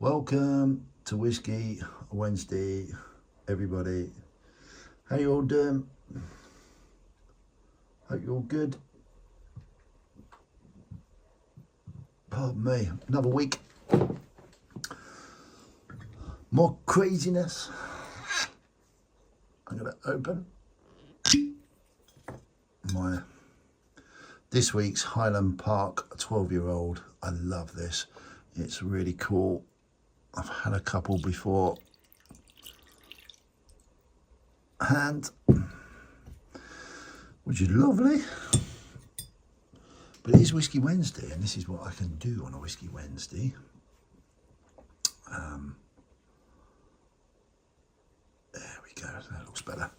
Welcome to Whiskey Wednesday, everybody. How you all doing? Hope you're all good. Pardon me, another week. More craziness. I'm going to open this week's Highland Park 12-year-old. I love this. It's really cool. I've had a couple before, and which is lovely. But it is Whisky Wednesday, and this is what I can do on a Whisky Wednesday. There we go. That looks better.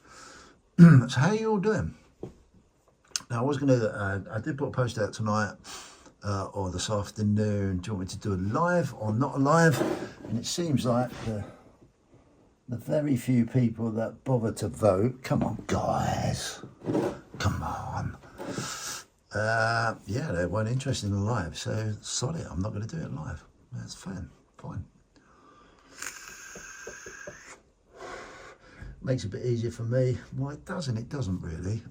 So how are you all doing? Now I did put a post out tonight. Or this afternoon, do you want me to do a live or not a live? And it seems like the very few people that bother to vote, come on guys, come on. Yeah, they weren't interested in the live, so sorry, I'm not going to do it live. That's fine. Makes it a bit easier for me. Well, it doesn't really.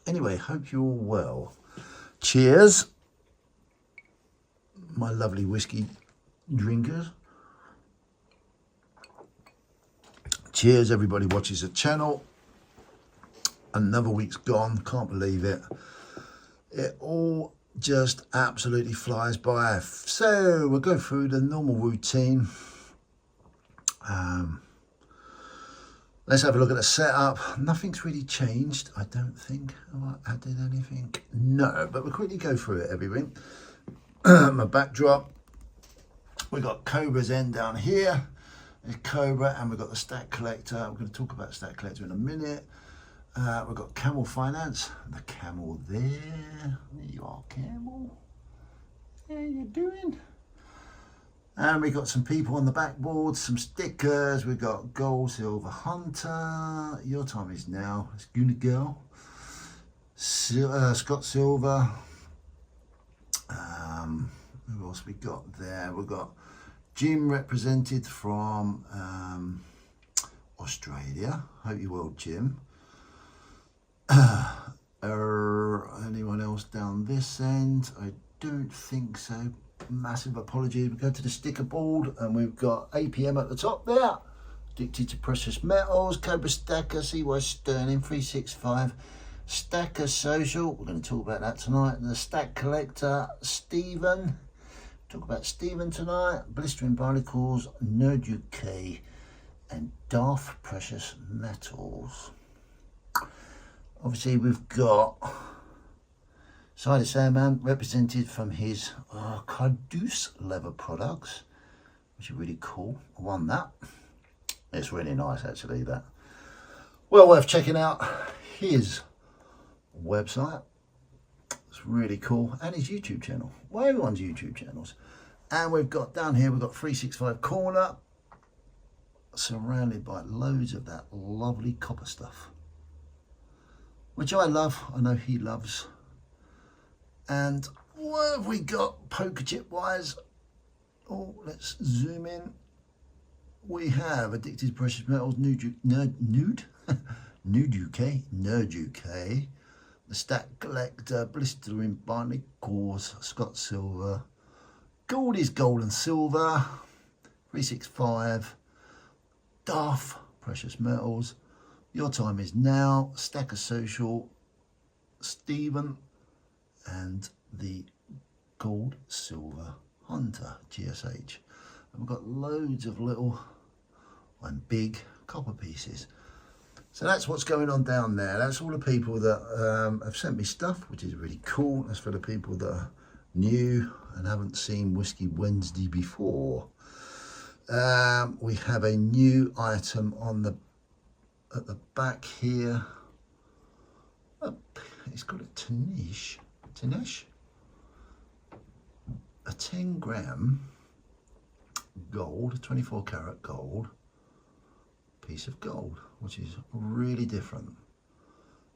Anyway, hope you're all well. Cheers, my lovely whiskey drinkers. Cheers, everybody watches the channel. Another week's gone, can't believe it. It all just absolutely flies by. So we'll go through the normal routine. Let's have a look at the setup. Nothing's really changed, I don't think. Have I added anything? No, but we'll quickly go through it, everything. My backdrop. We've got Cobra's End down here. There's Cobra, and we've got the Stack Collector. We're going to talk about Stack Collector in a minute. We've got Camel Finance. The Camel there. There you are, Camel. How you doing? And we got some people on the backboard, some stickers. We've got Gold Silver Hunter. Your time is now. It's Guna Girl. Scott Silver. Who else we got there? We've got Jim represented from Australia. Hope you're well, Jim. Anyone else down this end? I don't think so. Massive apology. We go to the sticker board, and we've got APM at the top there. Addicted to Precious Metals, Cobra Stacker, CY Sterling, 365, Stacker Social. We're going to talk about that tonight. The Stack Collector, Stephen. Talk about Stephen tonight. Blistering Barnacles, Nerd UK, and Daft Precious Metals. Obviously, we've got Cider Sandman represented from his Caduce leather products, which are really cool. I won that. It's really nice, actually, that. Well worth checking out his website. It's really cool. And his YouTube channel. Well, everyone's YouTube channels. And we've got down here, we've got 365 Corner, surrounded by loads of that lovely copper stuff, which I love. I know he loves. And what have we got poker chip wise? Oh, let's zoom in. We have Addicted to Precious Metals, Nude UK, the Stack Collector, Blistering Barnacles, Scott Silver, Gold is Gold and Silver, 365, Daft Precious Metals, Your Time is Now, Stacker Social, Stephen, and the Gold Silver Hunter GSH. And we've got loads of little and big copper pieces. So that's what's going on down there. That's all the people that have sent me stuff, which is really cool. That's for the people that are new and haven't seen Whisky Wednesday before. We have a new item on at the back here. It's got a Tanish. A 10 gram gold, 24 karat gold piece of gold, which is really different.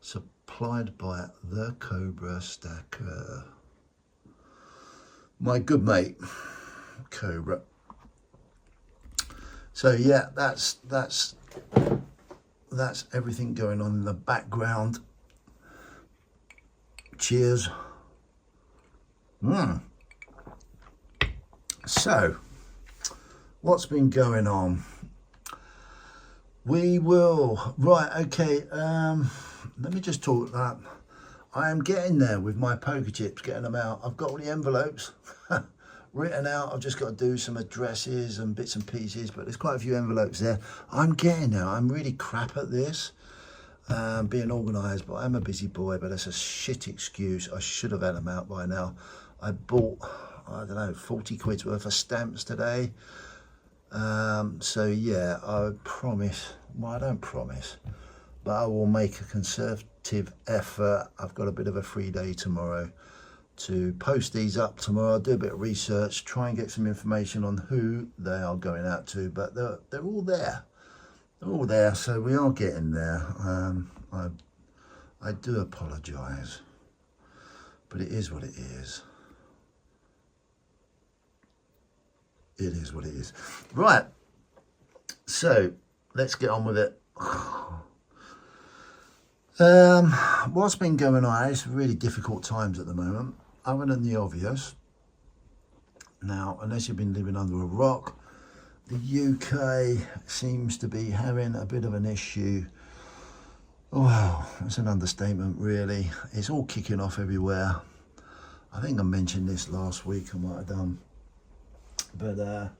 Supplied by the Cobra Stacker. My good mate, Cobra. So yeah, that's everything going on in the background. Cheers. So what's been going on? We will, right, okay, let me just talk that. I am getting there with my poker chips, getting them out. I've got all the envelopes written out. I've just got to do some addresses and bits and pieces, but there's quite a few envelopes there. I'm getting there. I'm really crap at this, being organised, but I'm a busy boy, but that's a shit excuse. I should have had them out by now. I bought, I don't know, 40 quid's worth of stamps today. So yeah, I promise, well, I don't promise, but I will make a conservative effort. I've got a bit of a free day tomorrow to post these up tomorrow. I'll do a bit of research, try and get some information on who they are going out to, but they're all there. They're all there, so we are getting there. I do apologise, but it is what it is. It is what it is. Right, so let's get on with it. What's been going on? It's really difficult times at the moment, other than the obvious. Now, unless you've been living under a rock, the UK seems to be having a bit of an issue. Well, it's an understatement, really. It's all kicking off everywhere. I think I mentioned this last week, I might have done. But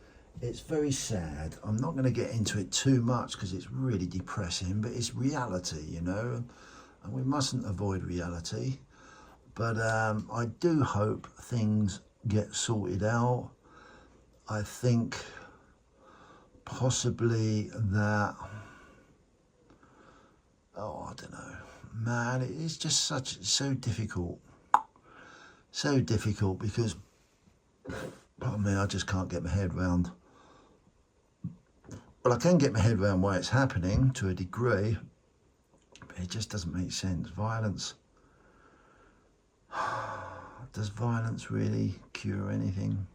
it's very sad. I'm not going to get into it too much because it's really depressing, but it's reality, you know, and we mustn't avoid reality. But I do hope things get sorted out. I think possibly that, oh, I don't know, man, it's just so difficult because, I mean, I just can't get my head round. Well, I can get my head around why it's happening to a degree, but it just doesn't make sense. Violence. Does violence really cure anything?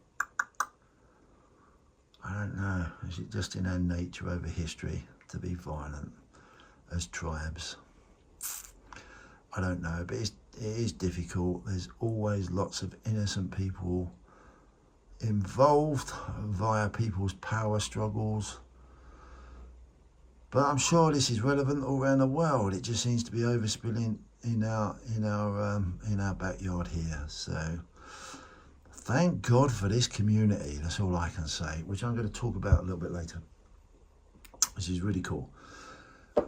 I don't know. Is it just in our nature over history to be violent as tribes? I don't know, but it is difficult. There's always lots of innocent people involved via people's power struggles, but I'm sure this is relevant all around the world. It just seems to be overspilling in our backyard here. So thank God for this community. That's all I can say, which I'm going to talk about a little bit later, which is really cool.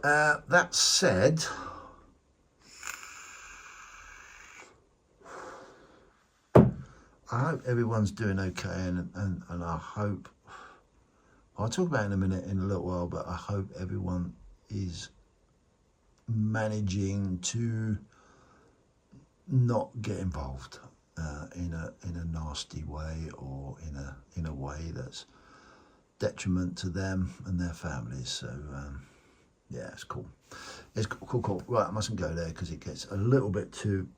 That said, I hope everyone's doing okay, and I hope, I'll talk about it in a minute, in a little while, but I hope everyone is managing to not get involved in a nasty way, or in a way that's detriment to them and their families. So yeah, it's cool. It's cool. Right, I mustn't go there because it gets a little bit too.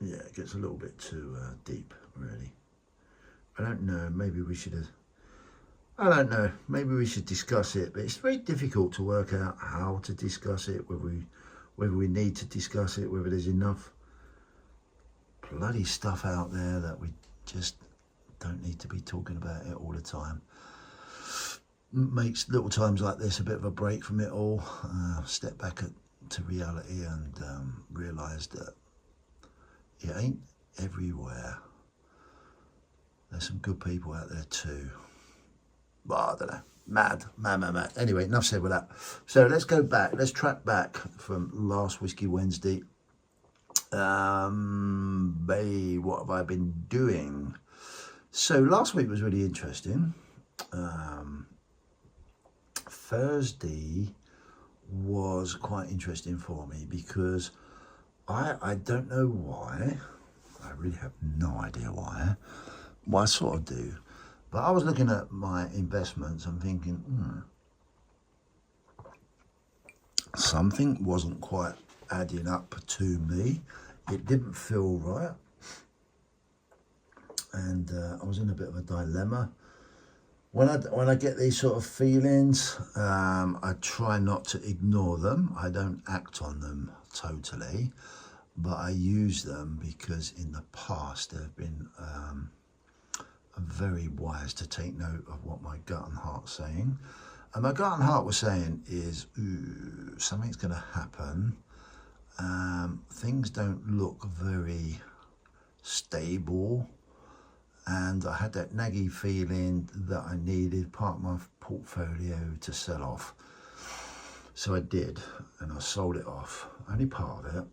Yeah, it gets a little bit too deep, really. I don't know, maybe we should have, I don't know, maybe we should discuss it, but it's very difficult to work out how to discuss it, whether we need to discuss it, whether there's enough bloody stuff out there that we just don't need to be talking about it all the time. Makes little times like this a bit of a break from it all, step back to reality and realise that it ain't everywhere. There's some good people out there too. But I don't know. Mad. Anyway, enough said with that. So let's go back. Let's track back from last Whisky Wednesday. What have I been doing? So last week was really interesting. Thursday was quite interesting for me because I don't know why. I really have no idea why. Well, I sort of do. But I was looking at my investments and thinking, something wasn't quite adding up to me. It didn't feel right. and I was in a bit of a dilemma. When I get these sort of feelings, I try not to ignore them. I don't act on them totally, but I use them because in the past they've been very wise to take note of what my gut and heart's saying. And my gut and heart was saying is, ooh, something's going to happen. Things don't look very stable. And I had that naggy feeling that I needed part of my portfolio to sell off. So I did, and I sold it off, only part of it.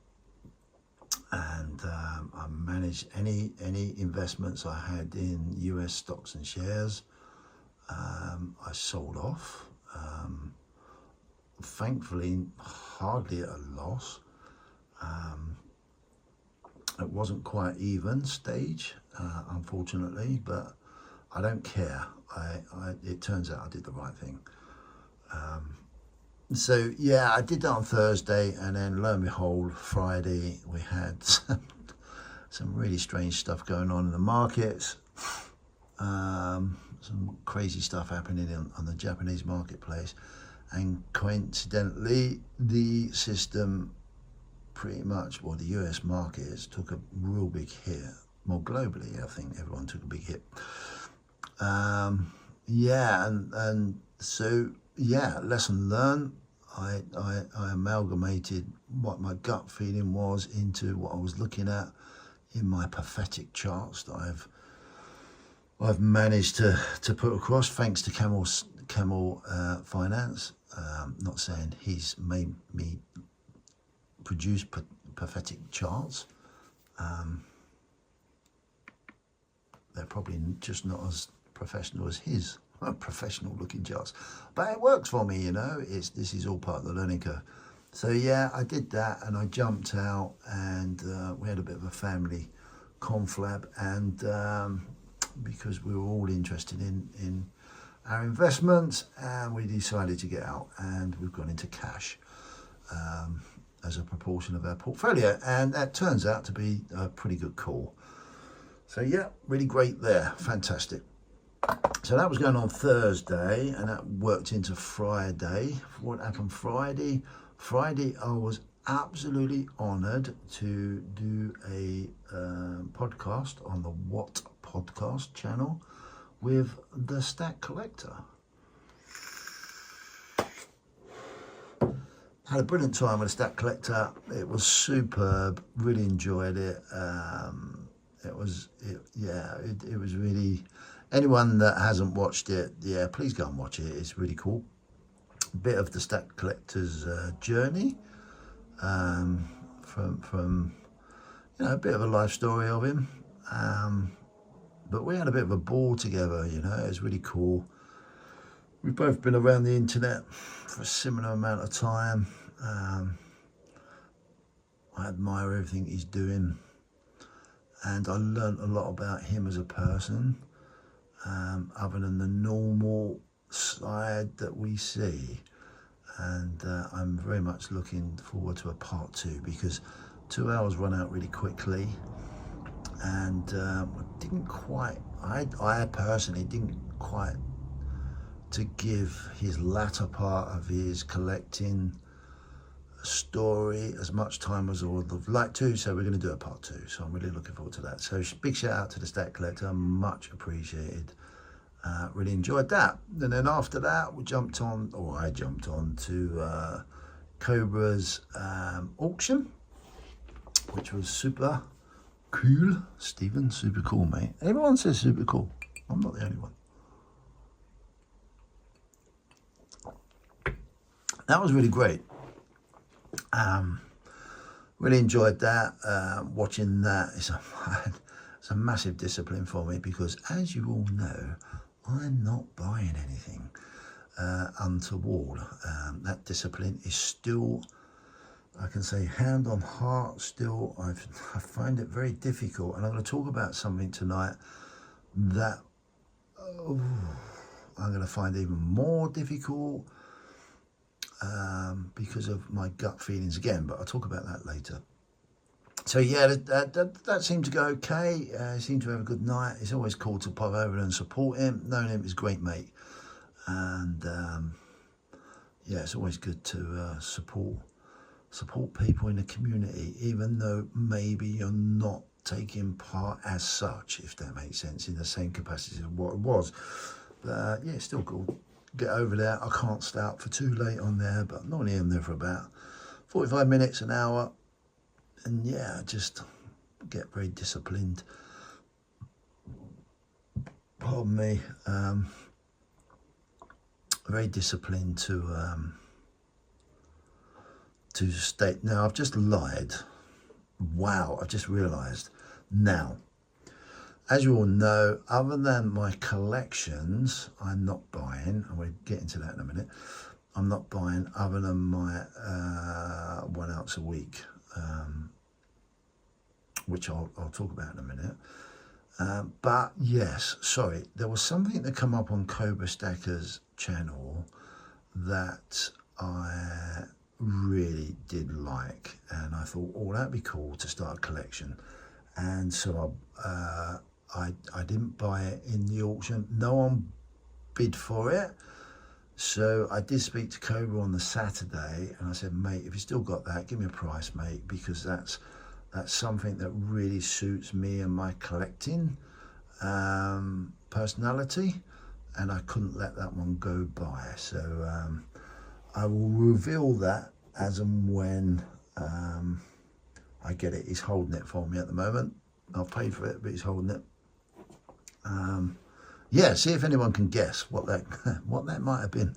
And I managed any investments I had in US stocks and shares. I sold off. Thankfully, hardly at a loss. It wasn't quite even stage, unfortunately, but I don't care. It turns out I did the right thing. So yeah, I did that on Thursday, and then lo and behold, Friday we had some really strange stuff going on in the markets. Some crazy stuff happening on the Japanese marketplace, and coincidentally, the system pretty much, well, the US markets took a real big hit. More globally, I think everyone took a big hit. Yeah, and so yeah, lesson learned. I amalgamated what my gut feeling was into what I was looking at in my prophetic charts that I've managed to put across, thanks to Camel Finance. Not saying he's made me produce prophetic charts. They're probably just not as professional as his professional looking charts, but it works for me, you know. This is all part of the learning curve. So yeah, I did that, and I jumped out, and we had a bit of a family conflab, and because we were all interested in our investments, and we decided to get out, and we've gone into cash as a proportion of our portfolio, and that turns out to be a pretty good call. So yeah, really great there, fantastic. So that was going on Thursday, and that worked into Friday. What happened Friday? Friday, I was absolutely honoured to do a podcast on the What podcast channel with the Stack Collector. Had a brilliant time with the Stack Collector. It was superb. Really enjoyed it. It was really. Anyone that hasn't watched it, yeah, please go and watch it. It's really cool. A bit of the Stack Collector's journey, from you know, a bit of a life story of him. But we had a bit of a ball together. You know, it was really cool. We've both been around the internet for a similar amount of time. I admire everything he's doing, and I learned a lot about him as a person, other than the normal side that we see. And I'm very much looking forward to a part 2, because 2 hours run out really quickly, and I personally didn't quite to give his latter part of his collecting story as much time as I would have liked to, so we're going to do a part 2, so I'm really looking forward to that. So big shout out to the Stack Collector, much appreciated. Really enjoyed that. And then after that I jumped on to Cobra's auction, which was super cool. Stephen, super cool, mate. Everyone says super cool. I'm not the only one. That was really great. Really enjoyed that. Watching that is it's a massive discipline for me, because as you all know, I'm not buying anything untoward. That discipline is still, I can say hand on heart, still I find it very difficult, and I'm going to talk about something tonight that I'm going to find even more difficult, because of my gut feelings again, but I'll talk about that later. So yeah, that seemed to go okay. He seemed to have a good night. It's always cool to pop over and support him. Knowing him is a great mate, and yeah, it's always good to support people in the community, even though maybe you're not taking part as such, if that makes sense, in the same capacity as what it was. But yeah, it's still cool. Get over there. I can't stay up for too late on there, but normally I'm there for about 45 minutes, an hour. And yeah, just get very disciplined. Pardon me. Very disciplined to stay. Now, I've just lied. Wow, I've just realised. Now, as you all know, other than my collections, I'm not buying, and we'll get into that in a minute, I'm not buying other than my 1 ounce a week, which I'll talk about in a minute. But yes, sorry, there was something that come up on Cobra Stacker's channel that I really did like, and I thought, oh, that'd be cool to start a collection. And so I didn't buy it in the auction. No one bid for it. So I did speak to Cobra on the Saturday, and I said, mate, if you still got that, give me a price, mate, because that's something that really suits me and my collecting personality, and I couldn't let that one go by. So I will reveal that as and when I get it. He's holding it for me at the moment. I've paid for it, but he's holding it. Yeah, see if anyone can guess what that might have been.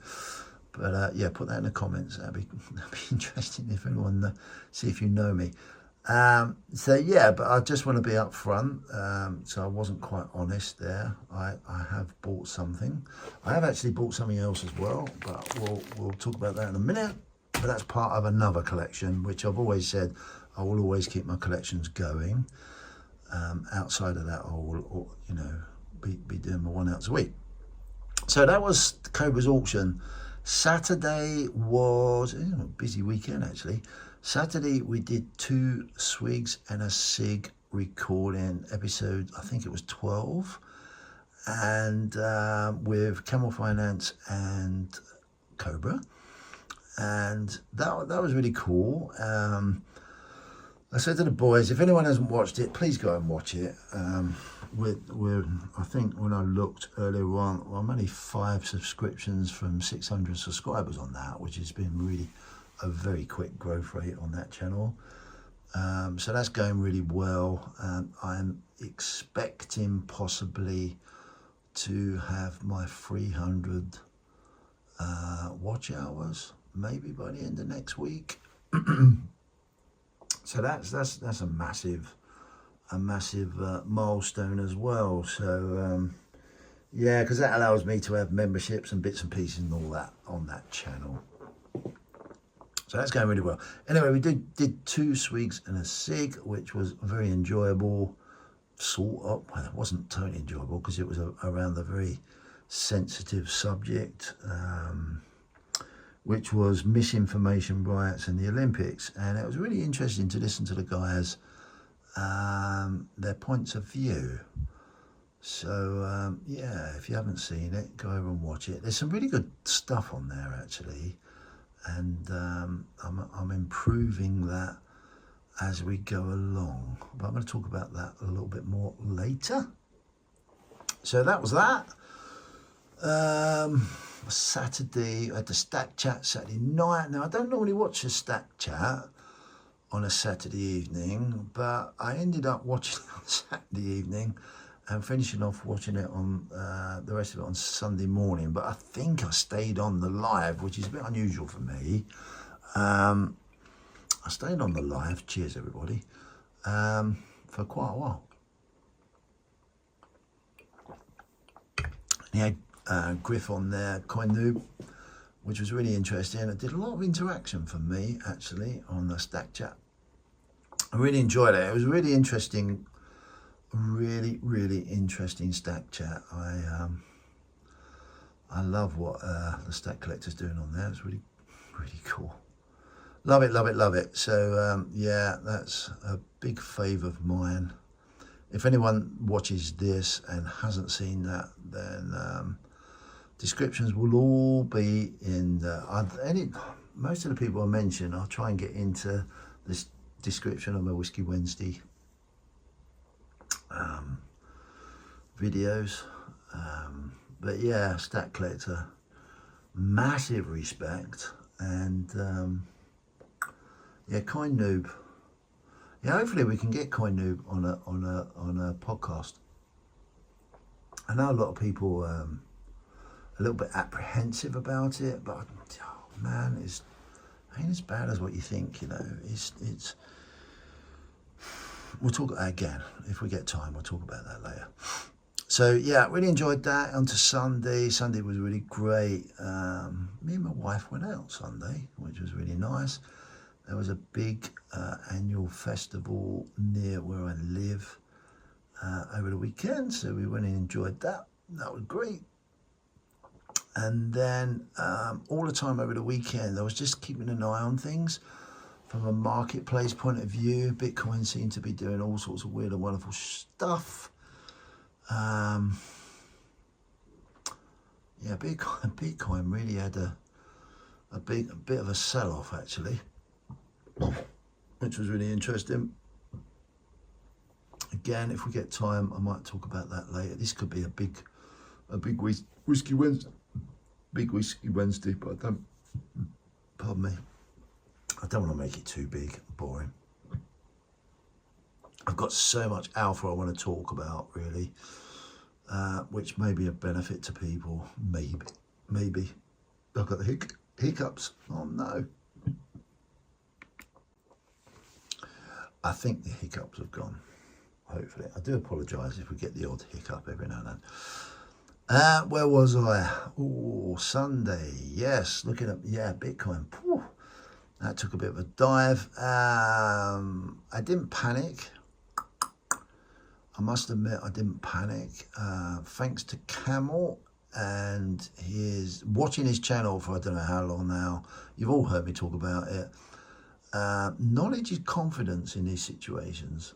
But yeah, put that in the comments. That'd be interesting if anyone see if you know me. So yeah, but I just want to be up front. So I wasn't quite honest there. I have bought something. I have actually bought something else as well, but we'll talk about that in a minute. But that's part of another collection, which I've always said I will always keep my collections going. Outside of that, I will, you know, be doing my 1 ounce a week. So that was Cobra's auction. Saturday was a busy weekend actually. Saturday we did 2 swigs and a cig recording episode, I think it was 12, and with Camel Finance and Cobra, and that was really cool. I said to the boys, if anyone hasn't watched it, please go and watch it. We're I think when I looked earlier on, well, I'm only 5 subscriptions from 600 subscribers on that, which has been really a very quick growth rate on that channel. So that's going really well. I'm expecting possibly to have my 300 watch hours maybe by the end of next week. So that's a massive milestone as well. So yeah, because that allows me to have memberships and bits and pieces and all that on that channel. So that's going really well. Anyway, we did 2 swigs and a cig, which was very enjoyable. Sort of. Well, it wasn't totally enjoyable because it was around the very sensitive subject, which was misinformation riots in the Olympics. And it was really interesting to listen to the guys, their points of view. So yeah, if you haven't seen it, go over and watch it. There's some really good stuff on there actually, and I'm improving that as we go along, but I'm going to talk about that a little bit more later. So that was that. Saturday I had the Stack Chat Saturday night. Now I don't normally watch a Stack Chat on a Saturday evening, but I ended up watching it on Saturday evening and finishing off watching it on the rest of it on Sunday morning. But I think I stayed on the live, which is a bit unusual for me. I stayed on the live, cheers everybody, for quite a while. And he had Griff on there, Coin Noob, which was really interesting. It did a lot of interaction for me actually on the Stack Chat. I really enjoyed it. It was really interesting, really interesting Stack Chat. I love what the Stack Collector's doing on there. It's really cool. Love it, love it, love it. So yeah, that's a big favour of mine. If anyone watches this and hasn't seen that, then descriptions will all be in most of the people I mention, I'll try and get into this description of my Whiskey Wednesday videos. But yeah, Stat Collector, massive respect. And yeah, Coin Noob. Yeah, hopefully we can get Coin Noob on a podcast. I know a lot of people a little bit apprehensive about it, but oh, man, it ain't as bad as what you think. You know, it's. We'll talk again if we get time. We'll talk about that later. So yeah, really enjoyed that. On to Sunday. Sunday was really great. Me and my wife went out Sunday, which was really nice. There was a big annual festival near where I live over the weekend, so we went and enjoyed that. That was great. And then all the time over the weekend, I was just keeping an eye on things from a marketplace point of view. Bitcoin seemed to be doing all sorts of weird and wonderful stuff. Yeah, Bitcoin really had a bit of a sell-off actually, which was really interesting. Again, if we get time, I might talk about that later. This could be a big Whiskey Wednesday, but I don't. Pardon me. I don't want to make it too big, boring. I've got so much alpha I want to talk about, really, which may be a benefit to people. Maybe. I've got the hiccups. Oh no. I think the hiccups have gone. Hopefully. I do apologise if we get the odd hiccup every now and then. Where was I? Oh, Sunday. Yes, looking at, Bitcoin. Whew. That took a bit of a dive. I didn't panic. I must admit, I didn't panic. Thanks to Camel and watching his channel for I don't know how long now. You've all heard me talk about it. Knowledge is confidence in these situations.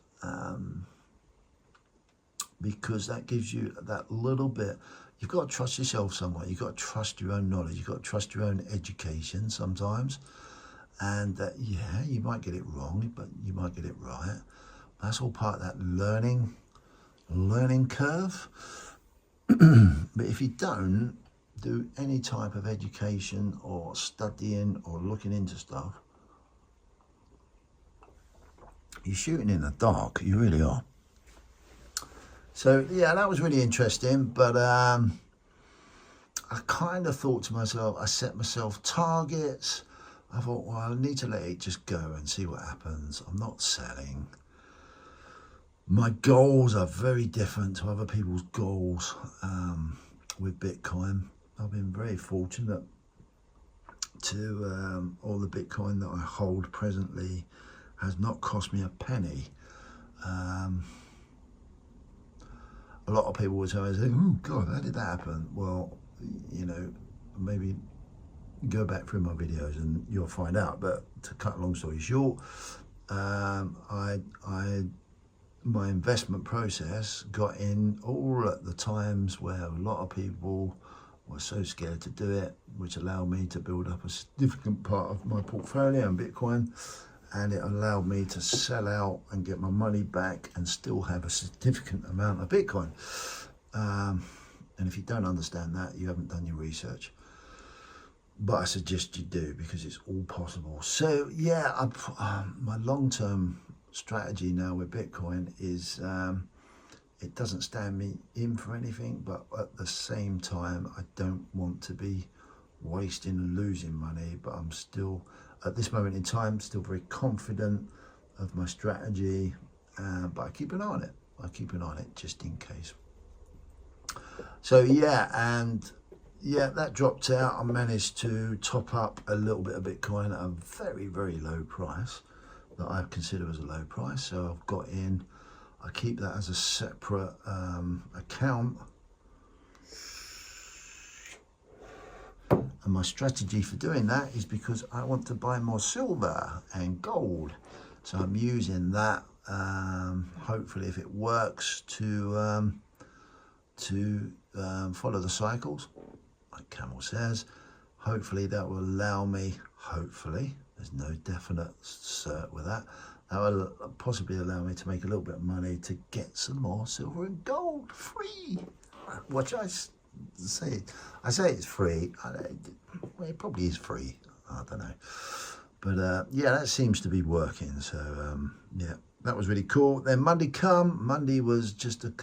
Because that gives you that little bit. You've got to trust yourself somewhat. You've got to trust your own knowledge. You've got to trust your own education sometimes. And yeah, you might get it wrong, but you might get it right. That's all part of that learning curve. But if you don't do any type of education or studying or looking into stuff, you're shooting in the dark. You really are. So yeah, that was really interesting. But I kind of thought to myself, I set myself targets. I thought, well, I need to let it just go and see what happens. I'm not selling. My goals are very different to other people's goals with Bitcoin. I've been very fortunate to all the Bitcoin that I hold presently has not cost me a penny. A lot of people would say, oh God, how did that happen? Well, you know, maybe go back through my videos and you'll find out. But to cut a long story short, my investment process got in all at the times where a lot of people were so scared to do it, which allowed me to build up a significant part of my portfolio in Bitcoin, and it allowed me to sell out and get my money back and still have a significant amount of Bitcoin. And if you don't understand that, you haven't done your research. But I suggest you do, because it's all possible. So yeah, my long-term strategy now with Bitcoin is it doesn't stand me in for anything, but at the same time I don't want to be wasting and losing money. But I'm still, at this moment in time, still very confident of my strategy, but I keep an eye on it. I keep an eye on it just in case. So yeah, and yeah, that dropped out. I managed to top up a little bit of Bitcoin at a very, very low price that I consider as a low price. So I've got in, I keep that as a separate account. And my strategy for doing that is because I want to buy more silver and gold. So I'm using that, hopefully if it works, to follow the cycles, like Camel says. Hopefully that will allow me, hopefully, there's no definite cert with that, that will possibly allow me to make a little bit of money to get some more silver and gold free. Which I say it's free. Well, it probably is free. I don't know. But yeah, that seems to be working. So yeah, that was really cool. Then Monday was just a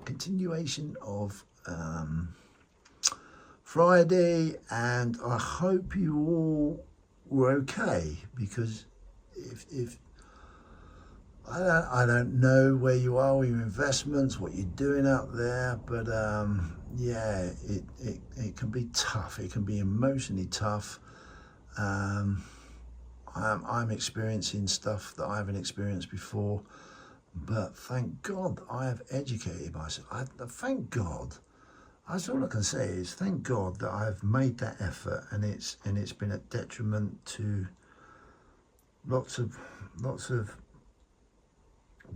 continuation of Friday, and I hope you all were okay, because if I don't know where you are with your investments, what you're doing out there, but yeah, it can be tough. It can be emotionally tough. I'm experiencing stuff that I haven't experienced before, but thank God I have educated myself. Thank God. That's all I can say is thank God that I've made that effort, and it's been a detriment to lots of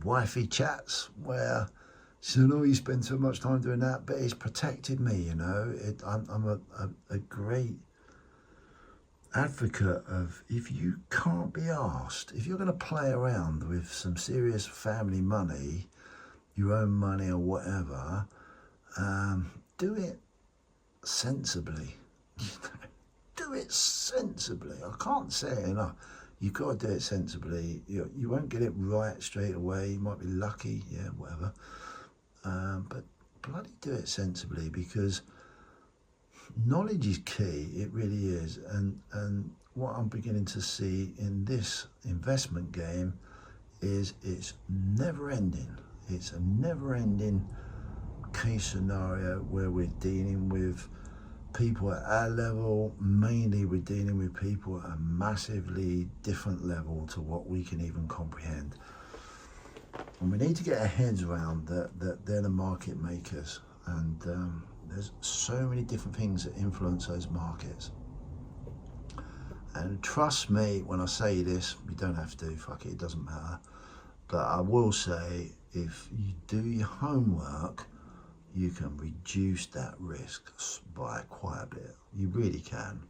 wifey chats where she said, "Oh, you spend so much time doing that," but it's protected me, you know. I'm a great advocate of, if you can't be asked, if you're going to play around with some serious family money, your own money or whatever, do it sensibly. Do it sensibly. I can't say it enough. You've got to do it sensibly. You won't get it right straight away. You might be lucky, yeah, whatever. But bloody do it sensibly, because knowledge is key. It really is. And what I'm beginning to see in this investment game is it's never ending. It's a never ending case scenario where we're dealing with people at our level. Mainly we're dealing with people at a massively different level to what we can even comprehend, and we need to get our heads around that they're the market makers, and there's so many different things that influence those markets. And trust me when I say this, you don't have to, fuck it, it doesn't matter, but I will say, if you do your homework, you can reduce that risk by quite a bit. You really can.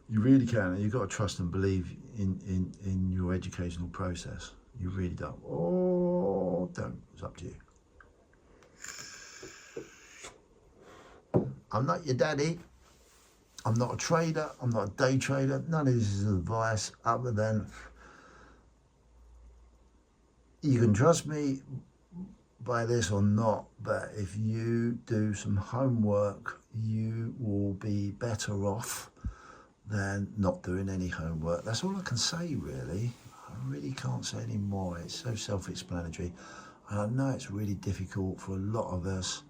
You really can, and you've got to trust and believe in your educational process. You really don't. Or don't. It's up to you. I'm not your daddy. I'm not a trader. I'm not a day trader. None of this is advice other than you can trust me by this or not, but if you do some homework, you will be better off than not doing any homework. That's all I can say, really. I really can't say any more. It's so self-explanatory, and I know it's really difficult for a lot of us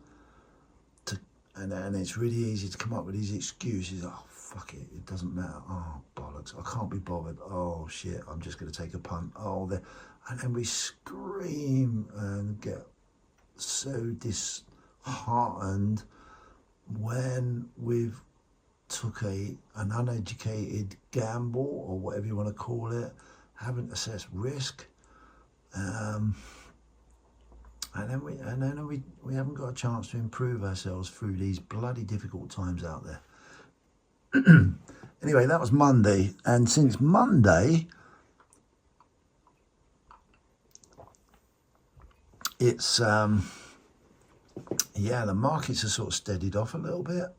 to, and it's really easy to come up with these excuses. Oh, fuck it, it doesn't matter. Oh, bollocks, I can't be bothered. Oh shit, I'm just going to take a punt. Oh, and then we scream and get so disheartened when we've took an uneducated gamble, or whatever you want to call it, haven't assessed risk, and then we haven't got a chance to improve ourselves through these bloody difficult times out there. Anyway, that was Monday, and since Monday it's yeah, the markets are sort of steadied off a little bit.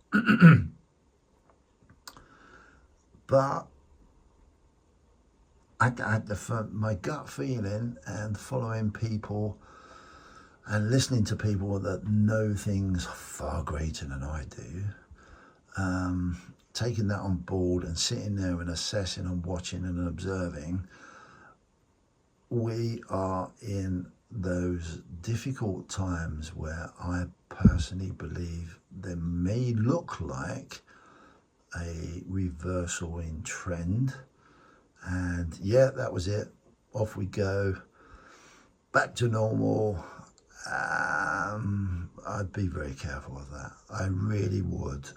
But I had my gut feeling, and following people and listening to people that know things far greater than I do, taking that on board and sitting there and assessing and watching and observing, we are in those difficult times where I personally believe there may look like a reversal in trend. And yeah, that was it. Off we go, back to normal. I'd be very careful of that. I really would.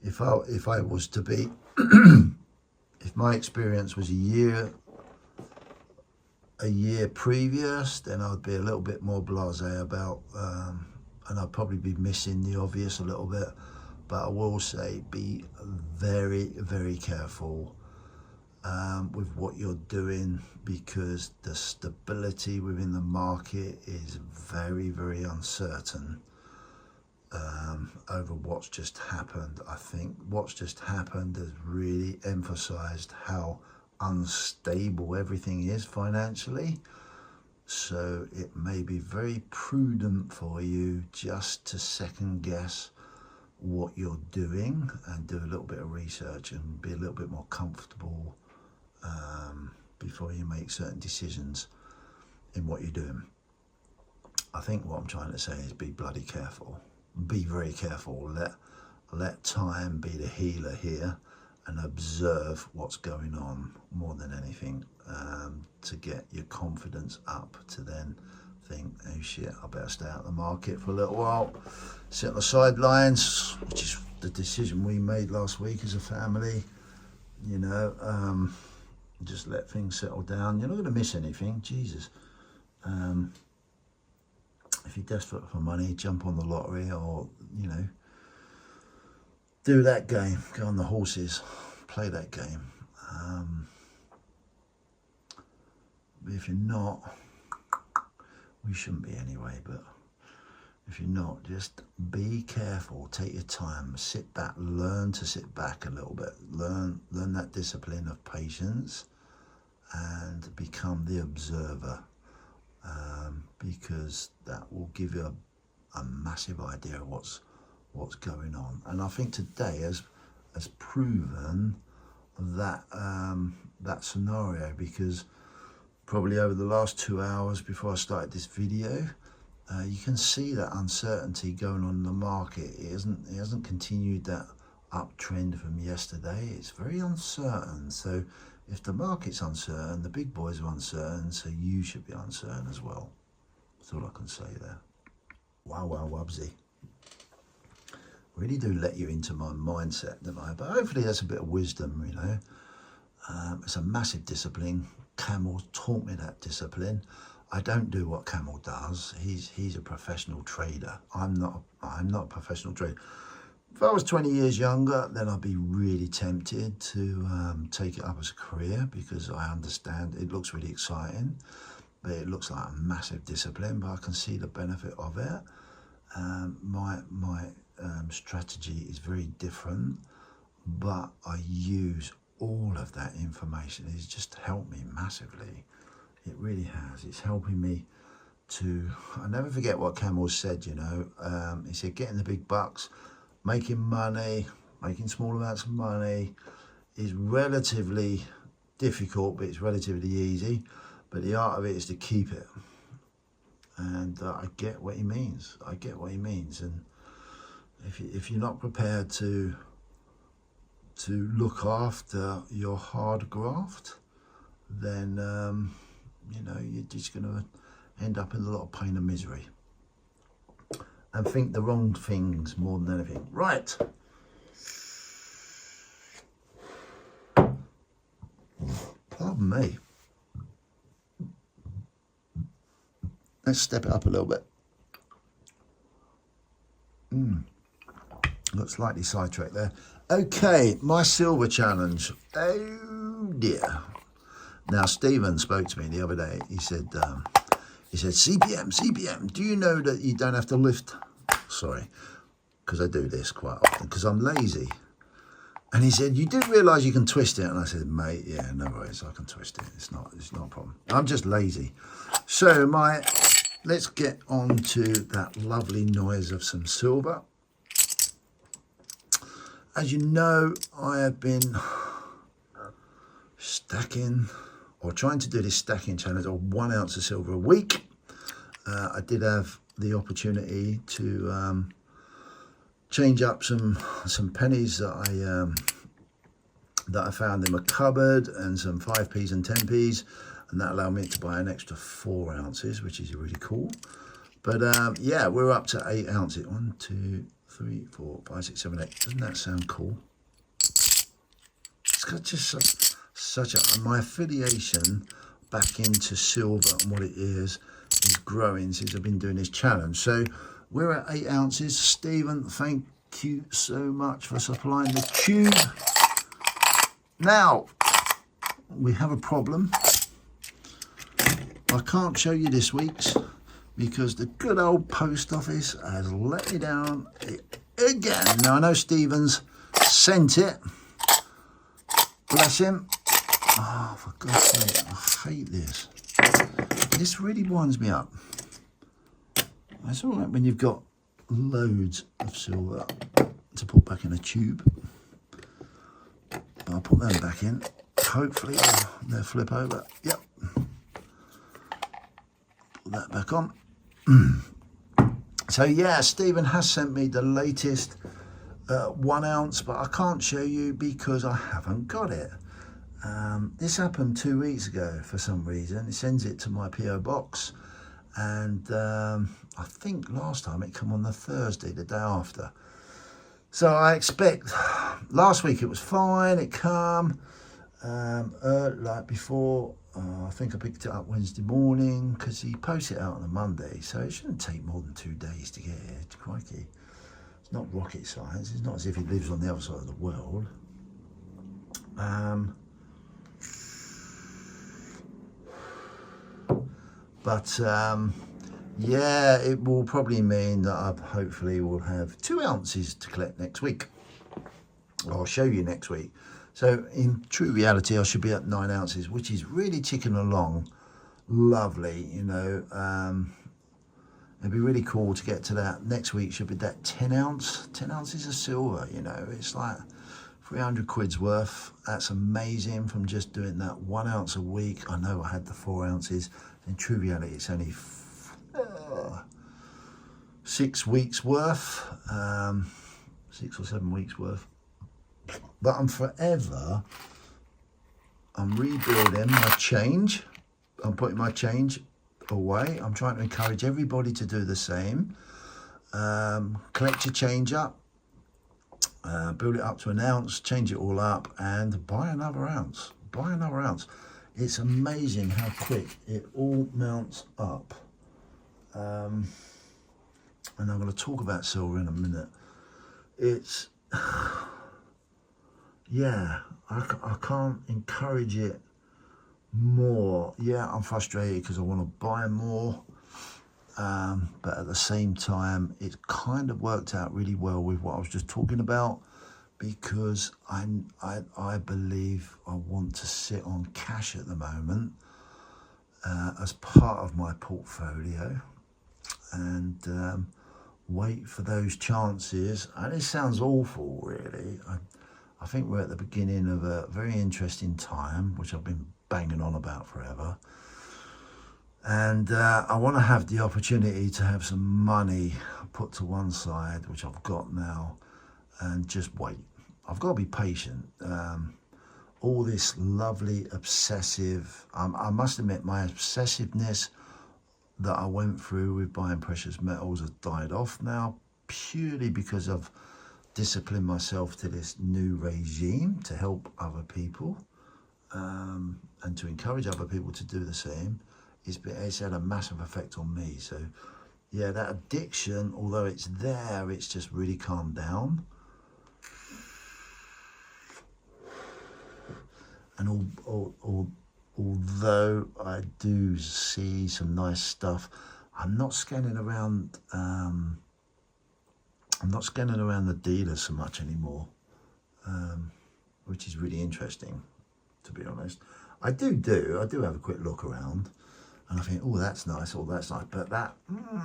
if I was to be, if my experience was a year previous, then I'd be a little bit more blasé about, and I'd probably be missing the obvious a little bit. But I will say, be very, very careful with what you're doing, because the stability within the market is very, very uncertain over what's just happened. I think what's just happened has really emphasized how unstable everything is financially. So it may be very prudent for you just to second guess what you're doing and do a little bit of research and be a little bit more comfortable before you make certain decisions in what you're doing. I think what I'm trying to say is be bloody careful. Be very careful. Let time be the healer here and observe what's going on more than anything, to get your confidence up to then think, oh shit, I better stay out of the market for a little while, sit on the sidelines, which is the decision we made last week as a family. You know, just let things settle down. You're not going to miss anything, Jesus. If you're desperate for money, jump on the lottery, or, you know, do that game, go on the horses, play that game. But if you're not, we shouldn't be anyway, but if you're not, just be careful, take your time, sit back, learn to sit back a little bit, learn that discipline of patience and become the observer, because that will give you a massive idea of what's going on. And I think today has proven that that scenario, because probably over the last 2 hours before I started this video, you can see that uncertainty going on in the market. It hasn't continued that uptrend from yesterday. It's very uncertain. So if the market's uncertain, the big boys are uncertain, so you should be uncertain as well. That's all I can say there. Wow, Wubsy. Really do let you into my mindset, don't I? But hopefully that's a bit of wisdom, you know. It's a massive discipline. Camel taught me that discipline. I don't do what Camel does. He's a professional trader. I'm not a professional trader. If I was 20 years younger, then I'd be really tempted to take it up as a career, because I understand it looks really exciting, but it looks like a massive discipline, but I can see the benefit of it. My strategy is very different, but I use all of that information. It's just helped me massively. It really has. It's helping me to, I never forget what Camel said, you know. He said, getting the big bucks, making money, making small amounts of money is relatively difficult, but it's relatively easy. But the art of it is to keep it. And I get what he means. I get what he means. And if you're not prepared to look after your hard graft, then you know, you're just going to end up in a lot of pain and misery and think the wrong things more than anything. Right. Pardon me. Let's step it up a little bit. Got slightly sidetracked there. Okay, my silver challenge. Oh dear. Now, Stephen spoke to me the other day. He said, CPM, do you know that you don't have to lift? Sorry, because I do this quite often, because I'm lazy. And he said, you do realise you can twist it? And I said, mate, yeah, no worries, I can twist it. It's not a problem. I'm just lazy. So let's get on to that lovely noise of some silver. As you know, I have been stacking, or trying to do this stacking challenge of 1 ounce of silver a week. I did have the opportunity to change up some pennies that I found in my cupboard, and some 5p's and 10p's, and that allowed me to buy an extra 4 ounces, which is really cool. But yeah, we're up to 8 ounces. 1, 2, 3, 4, 5, 6, 7, 8. Doesn't that sound cool? It's got just such a, my affiliation back into silver and what it is growing since I've been doing this challenge. So we're at 8 ounces. Stephen, thank you so much for supplying the tube. Now, we have a problem. I can't show you this week's because the good old post office has let me down again. Now, I know Stephen's sent it. Bless him. Oh, for God's sake, I hate this. This really winds me up. It's all right when you've got loads of silver to put back in a tube. But I'll put them back in. Hopefully they'll flip over. Yep. Put that back on. So yeah, Stephen has sent me the latest 1 ounce, but I can't show you because I haven't got it. This happened 2 weeks ago for some reason. It sends it to my PO box, and I think last time it came on the Thursday, the day after. So I expect, last week it was fine, it came like before. I think I picked it up Wednesday morning because he posts it out on a Monday, so it shouldn't take more than 2 days to get here. Crikey. It's not rocket science. It's not as if he lives on the other side of the world. But yeah, it will probably mean that I hopefully will have 2 ounces to collect next week. I'll show you next week. So in true reality, I should be at 9 ounces, which is really ticking along lovely. You know, it'd be really cool to get to that. Next week should be that 10 ounces of silver. You know, it's like 300 quid's worth. That's amazing from just doing that 1 ounce a week. I know I had the 4 ounces. In true reality, it's only 6 weeks worth, 6 or 7 weeks worth. But I'm rebuilding my change. I'm putting my change away. I'm trying to encourage everybody to do the same. Collect your change up, build it up to an ounce, change it all up, and buy another ounce. Buy another ounce. It's amazing how quick it all mounts up. And I'm going to talk about silver in a minute. It's, yeah, I can't encourage it more. Yeah, I'm frustrated because I want to buy more. But at the same time, it kind of worked out really well with what I was just talking about, because I believe I want to sit on cash at the moment as part of my portfolio, and wait for those chances. And it sounds awful, really. I think we're at the beginning of a very interesting time, which I've been banging on about forever. And I want to have the opportunity to have some money put to one side, which I've got now, and just wait. I've got to be patient. All this lovely obsessive, I must admit, my obsessiveness that I went through with buying precious metals has died off now, purely because I've disciplined myself to this new regime to help other people, and to encourage other people to do the same. It's had a massive effect on me. So yeah, that addiction, although it's there, it's just really calmed down. And although I do see some nice stuff, I'm not scanning around. I'm not scanning around the dealers so much anymore, which is really interesting, to be honest. I do have a quick look around, and I think, oh, that's nice, oh, that's nice. But that,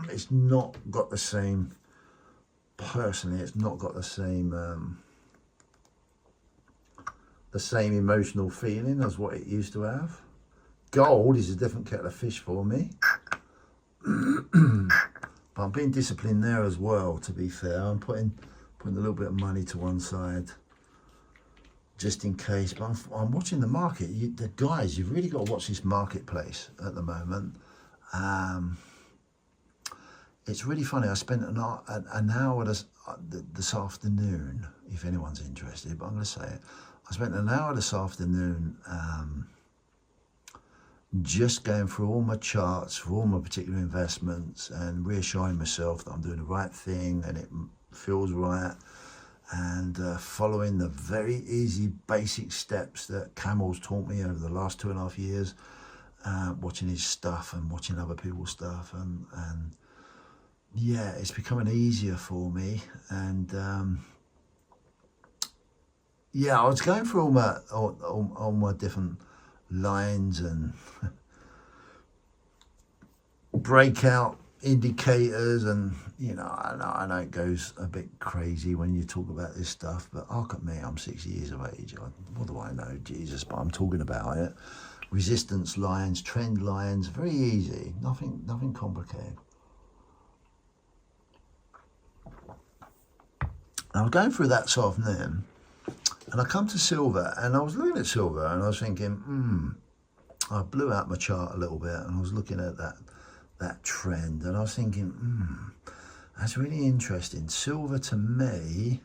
it's not got the same, personally, it's not got the same emotional feeling as what it used to have. Gold is a different kettle of fish for me. But I'm being disciplined there as well, to be fair. I'm putting a little bit of money to one side, just in case. But I'm watching the market. The guys, you've really got to watch this marketplace at the moment. it's really funny. I spent an hour this afternoon, if anyone's interested, but I'm going to say it. I spent an hour this afternoon just going through all my charts for all my particular investments and reassuring myself that I'm doing the right thing and it feels right, and following the very easy basic steps that Camel's taught me over the last 2.5 years, watching his stuff and watching other people's stuff, and yeah, it's becoming easier for me. And yeah, I was going through all my different lines and breakout indicators, and you know, I know it goes a bit crazy when you talk about this stuff, but look at me, I'm 60 years of age. What do I know, Jesus? But I'm talking about it. Resistance lines, trend lines, very easy, nothing complicated. I was going through that sort of afternoon, and I come to silver, and I was looking at silver, and I was thinking, I blew out my chart a little bit, and I was looking at that trend, and I was thinking, that's really interesting. Silver to me,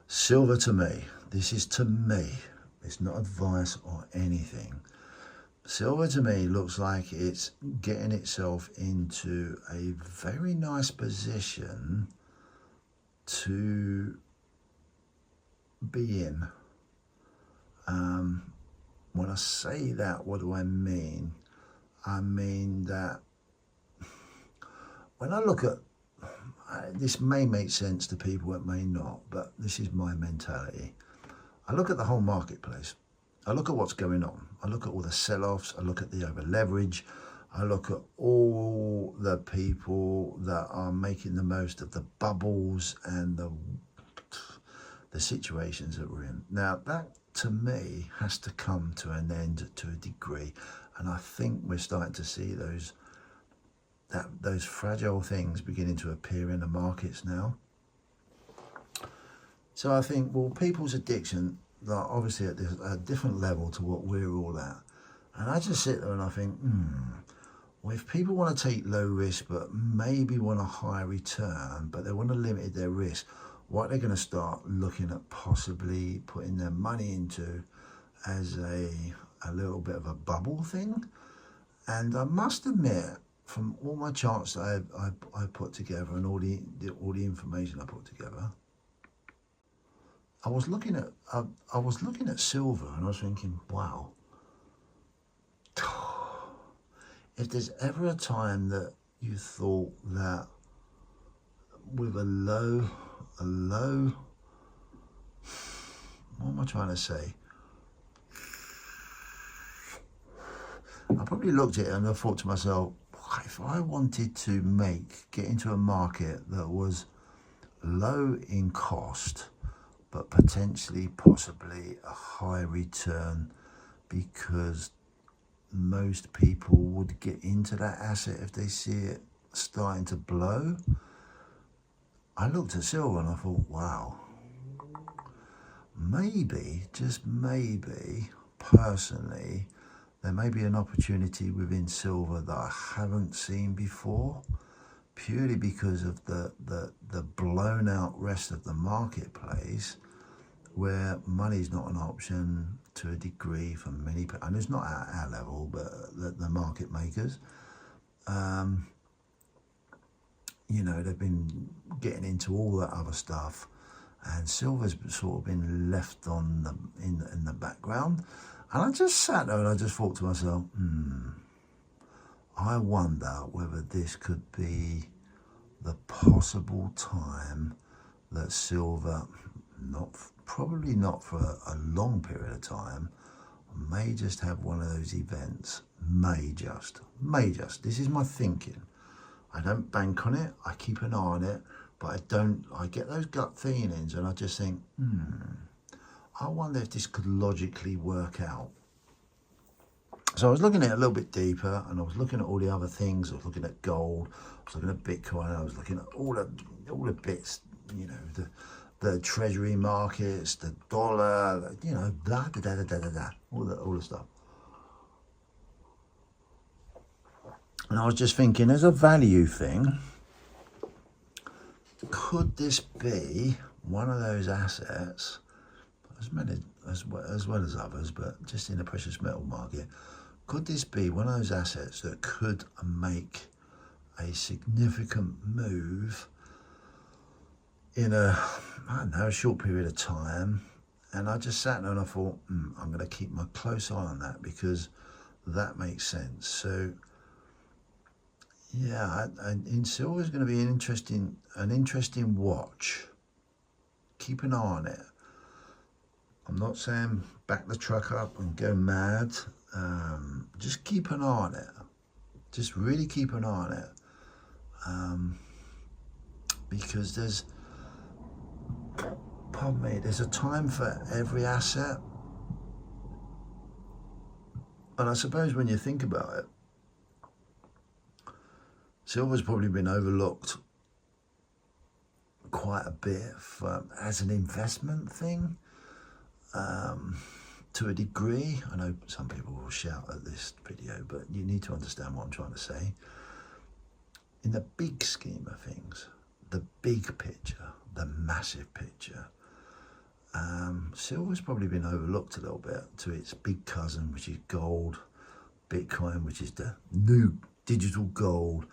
silver to me, this is to me, it's not advice or anything. Silver to me looks like it's getting itself into a very nice position to be in. When I say that, what do I mean? I mean that when I look at, this may make sense to people, it may not, but this is my mentality. I look at the whole marketplace. I look at what's going on. I look at all the sell-offs. I look at the over leverage. I look at all the people that are making the most of the bubbles and the situations that we're in. Now, that to me has to come to an end to a degree, and I think we're starting to see those fragile things beginning to appear in the markets now. So I think, well, people's addiction, they're obviously at a different level to what we're all at. And I just sit there and I think, well, if people want to take low risk but maybe want a high return, but they want to limit their risk, what they're going to start looking at possibly putting their money into as a little bit of a bubble thing. And I must admit, from all my charts that I put together and all the information I put together, I was looking at silver, and I was thinking, wow, if there's ever a time that you thought that with a low, what am I trying to say? I probably looked at it and I thought to myself, if I wanted to get into a market that was low in cost, but potentially, possibly a high return, because most people would get into that asset if they see it starting to blow. I looked at silver and I thought, wow, maybe, just maybe, personally, there may be an opportunity within silver that I haven't seen before, purely because of the blown out rest of the marketplace, where money's not an option to a degree for many people, and it's not at our level, but the market makers. You know, they've been getting into all that other stuff, and silver's sort of been left in the background. And I just sat there and I just thought to myself, I wonder whether this could be the possible time that silver, probably not for a long period of time, may just have one of those events. May just. This is my thinking. I don't bank on it. I keep an eye on it, but I get those gut feelings, and I just think, I wonder if this could logically work out. So I was looking at it a little bit deeper, and I was looking at all the other things. I was looking at gold, I was looking at Bitcoin, I was looking at all the bits, you know, the treasury markets, the dollar, you know, all the stuff. And I was just thinking, as a value thing, could this be one of those assets, as well as others, but just in the precious metal market, could this be one of those assets that could make a significant move in a short period of time? And I just sat there and I thought, I'm going to keep my close eye on that, because that makes sense. So yeah, in silver is going to be an interesting watch. Keep an eye on it. I'm not saying back the truck up and go mad. Just keep an eye on it. Just really keep an eye on it. Because there's a time for every asset. And I suppose when you think about it, silver's probably been overlooked quite a bit as an investment thing, to a degree. I know some people will shout at this video, but you need to understand what I'm trying to say. In the big scheme of things, the big picture, the massive picture, silver's probably been overlooked a little bit to its big cousin, which is gold, Bitcoin, which is the new digital gold,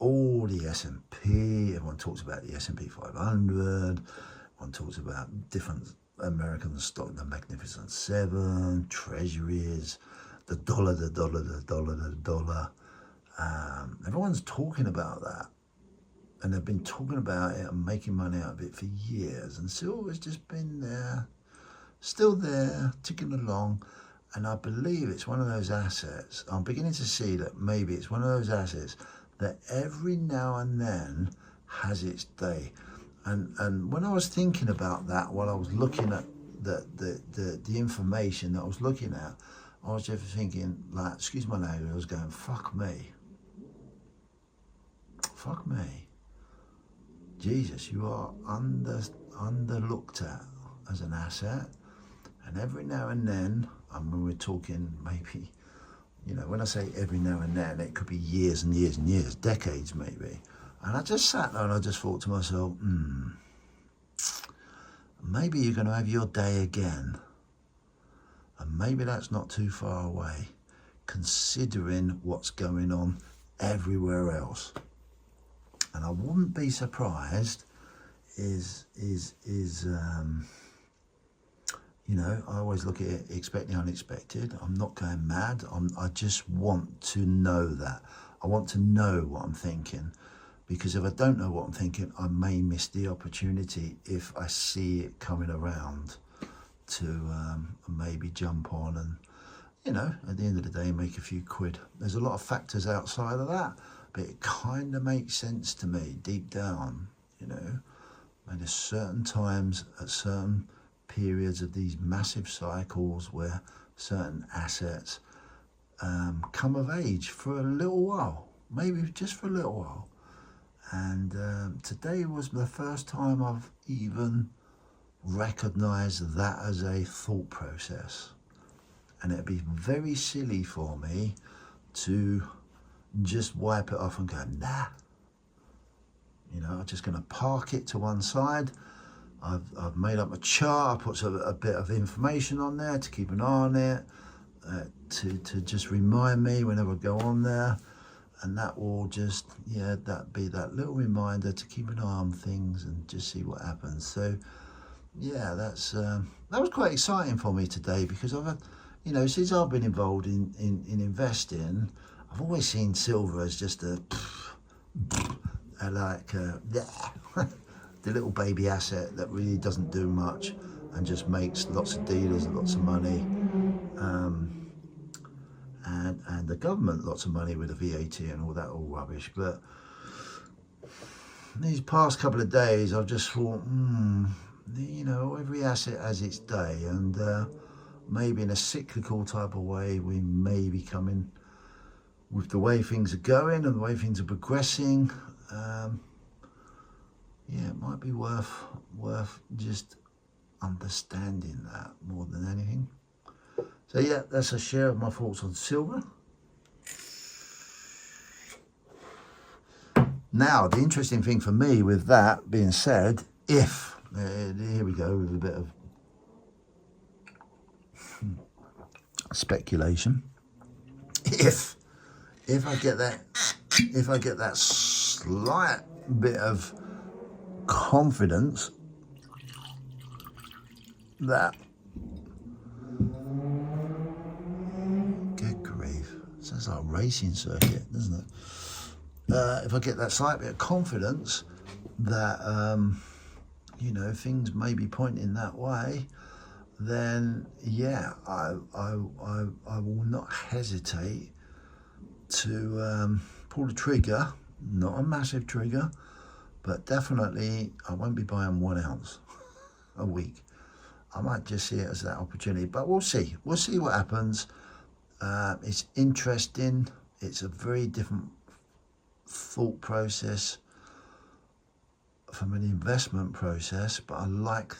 all the S&P, everyone talks about the S&P 500, everyone talks about different American stock, the Magnificent Seven, treasuries, the dollar. Everyone's talking about that. And they've been talking about it and making money out of it for years. And silver's just been there, still there, ticking along. And I believe it's one of those assets. I'm beginning to see that maybe it's one of those assets that every now and then has its day. And when I was thinking about that, while I was looking at the information that I was looking at, I was just thinking, like, excuse my language, I was going, fuck me. Fuck me. Jesus, you are underlooked at as an asset. And every now and then, when we're talking maybe, when I say every now and then, it could be years and years and years, decades maybe. And I just sat there and I just thought to myself, maybe you're going to have your day again. And maybe that's not too far away, considering what's going on everywhere else. And I wouldn't be surprised I always look at it expecting unexpected. I'm not going mad. I just want to know that. I want to know what I'm thinking, because if I don't know what I'm thinking, I may miss the opportunity if I see it coming around to maybe jump on and, at the end of the day, make a few quid. There's a lot of factors outside of that, but it kind of makes sense to me deep down, And there's certain times at certain periods of these massive cycles where certain assets come of age for a little while, maybe just for a little while. And today was the first time I've even recognized that as a thought process. And it'd be very silly for me to just wipe it off and go, nah. I'm just going to park it to one side. I've made up a chart. I put a bit of information on there to keep an eye on it, to just remind me whenever I go on there. And that will just, that be that little reminder to keep an eye on things and just see what happens. So, yeah, that was quite exciting for me today, because I've, since I've been involved in investing, I've always seen silver as just the little baby asset that really doesn't do much and just makes lots of dealers lots of money, and the government lots of money with the VAT and all that all rubbish. But these past couple of days I've just thought, every asset has its day, and maybe in a cyclical type of way we may be coming with the way things are going and the way things are progressing. It might be worth just understanding that more than anything. So yeah, that's a share of my thoughts on silver. Now, the interesting thing for me with that being said, if, here we go with a bit of speculation, if I get that slight bit of confidence that, good grief, sounds like a racing circuit, doesn't it? If I get that slight bit of confidence that you know, things may be pointing that way, then yeah, I will not hesitate to pull the trigger. Not a massive trigger, but definitely I won't be buying 1 ounce a week. I might just see it as that opportunity, but we'll see what happens. It's interesting. It's a very different thought process from an investment process, but I like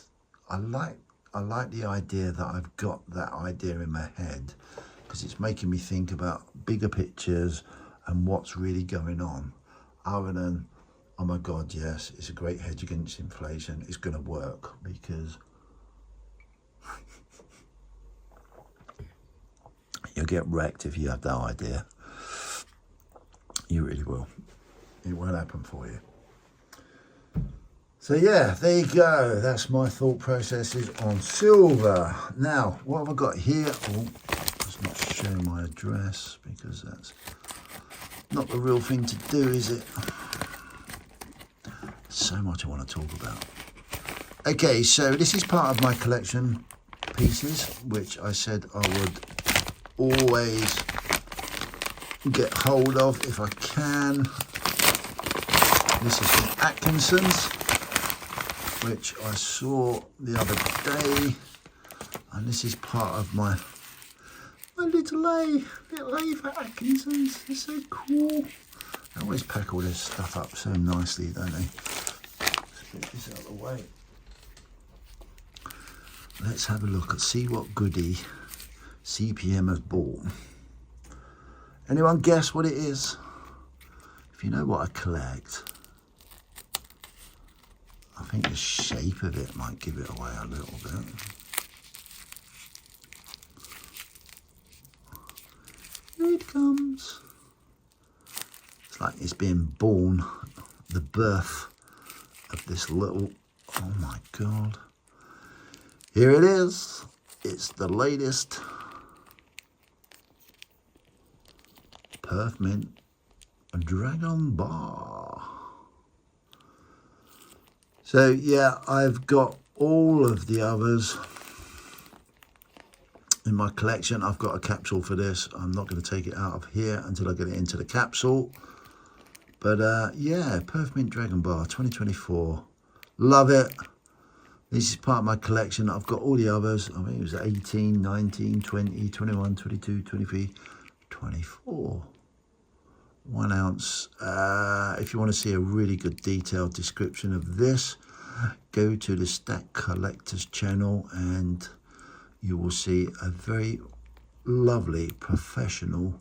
the idea that I've got that idea in my head, because it's making me think about bigger pictures and what's really going on, other than, oh my God, yes, it's a great hedge against inflation, it's going to work, because you'll get wrecked if you have that idea. You really will. It won't happen for you. So yeah, there you go. That's my thought processes on silver. Now, what have I got here? Oh, let's not show my address, because that's not the real thing to do, is it? So much I want to talk about. Okay, so this is part of my collection pieces, which I said I would always get hold of if I can. This is from Atkinson's, which I saw the other day, and this is part of my little A for Atkinson's. It's so cool. They always pack all this stuff up so nicely, don't they? Let's get this out of the way. Let's have a look and see what goodie CPM has bought. Anyone guess what it is? If you know what I collect, I think the shape of it might give it away a little bit. Here it comes. It's like it's being born, the birth of this little, oh my God. Here it is. It's the latest Perth Mint Dragon Bar. So yeah, I've got all of the others in my collection. I've got a capsule for this. I'm not going to take it out of here until I get it into the capsule. But yeah, Perth Mint Dragon Bar 2024. Love it. This is part of my collection. I've got all the others. I mean, it was 18, 19, 20, 21, 22, 23, 24. 1 ounce. If you want to see a really good detailed description of this, go to the Stack Collectors channel and you will see a very lovely professional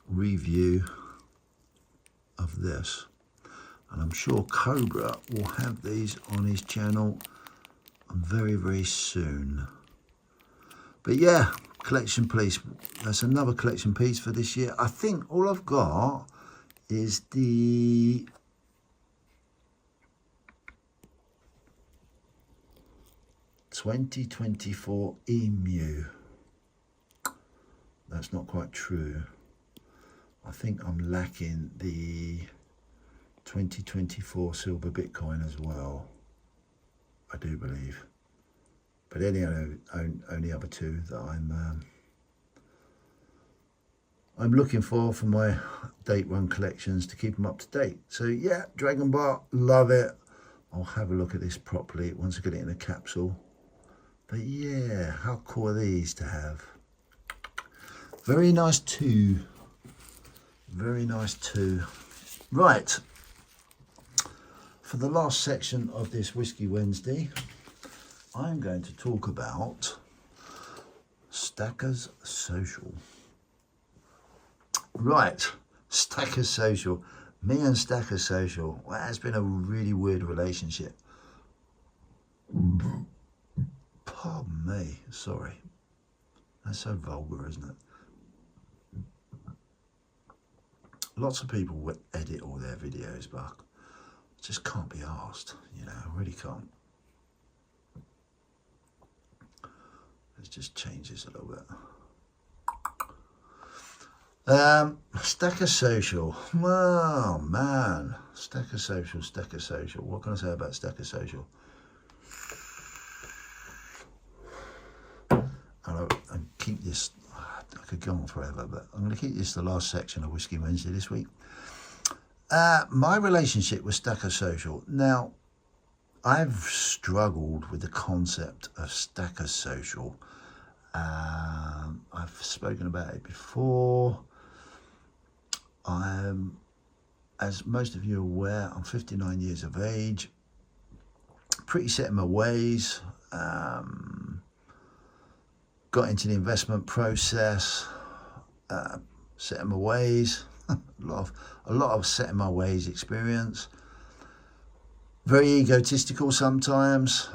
review of this. And I'm sure Cobra will have these on his channel very, very soon. But yeah, collection piece. That's another collection piece for this year. I think all I've got is the '24 Emu. That's not quite true. I think I'm lacking the 2024 silver Bitcoin as well. I do believe. But any only other two that I'm looking for my date one collections to keep them up to date. So yeah, Dragon Bar, love it. I'll have a look at this properly once I get it in a capsule. But yeah, how cool are these to have? Very nice too. Very nice too. Right. For the last section of this Whiskey Wednesday, I'm going to talk about Stackers Social. Right, Stackers Social. Me and Stacker Social, well, it's been a really weird relationship. Pardon me, sorry. That's so vulgar, isn't it? Lots of people would edit all their videos, but just can't be asked, you know, I really can't. Let's just change this a little bit. Stacker Social. Oh man, Stacker Social, Stacker Social. What can I say about Stacker Social? And keep this, I could go on forever, but I'm going to keep this the last section of Whisky Wednesday this week. My relationship with Stacker Social. Now, I've struggled with the concept of Stacker Social. I've spoken about it before. As most of you are aware, I'm 59 years of age, pretty set in my ways, got into the investment process, set in my ways, a lot of set in my ways experience, very egotistical sometimes,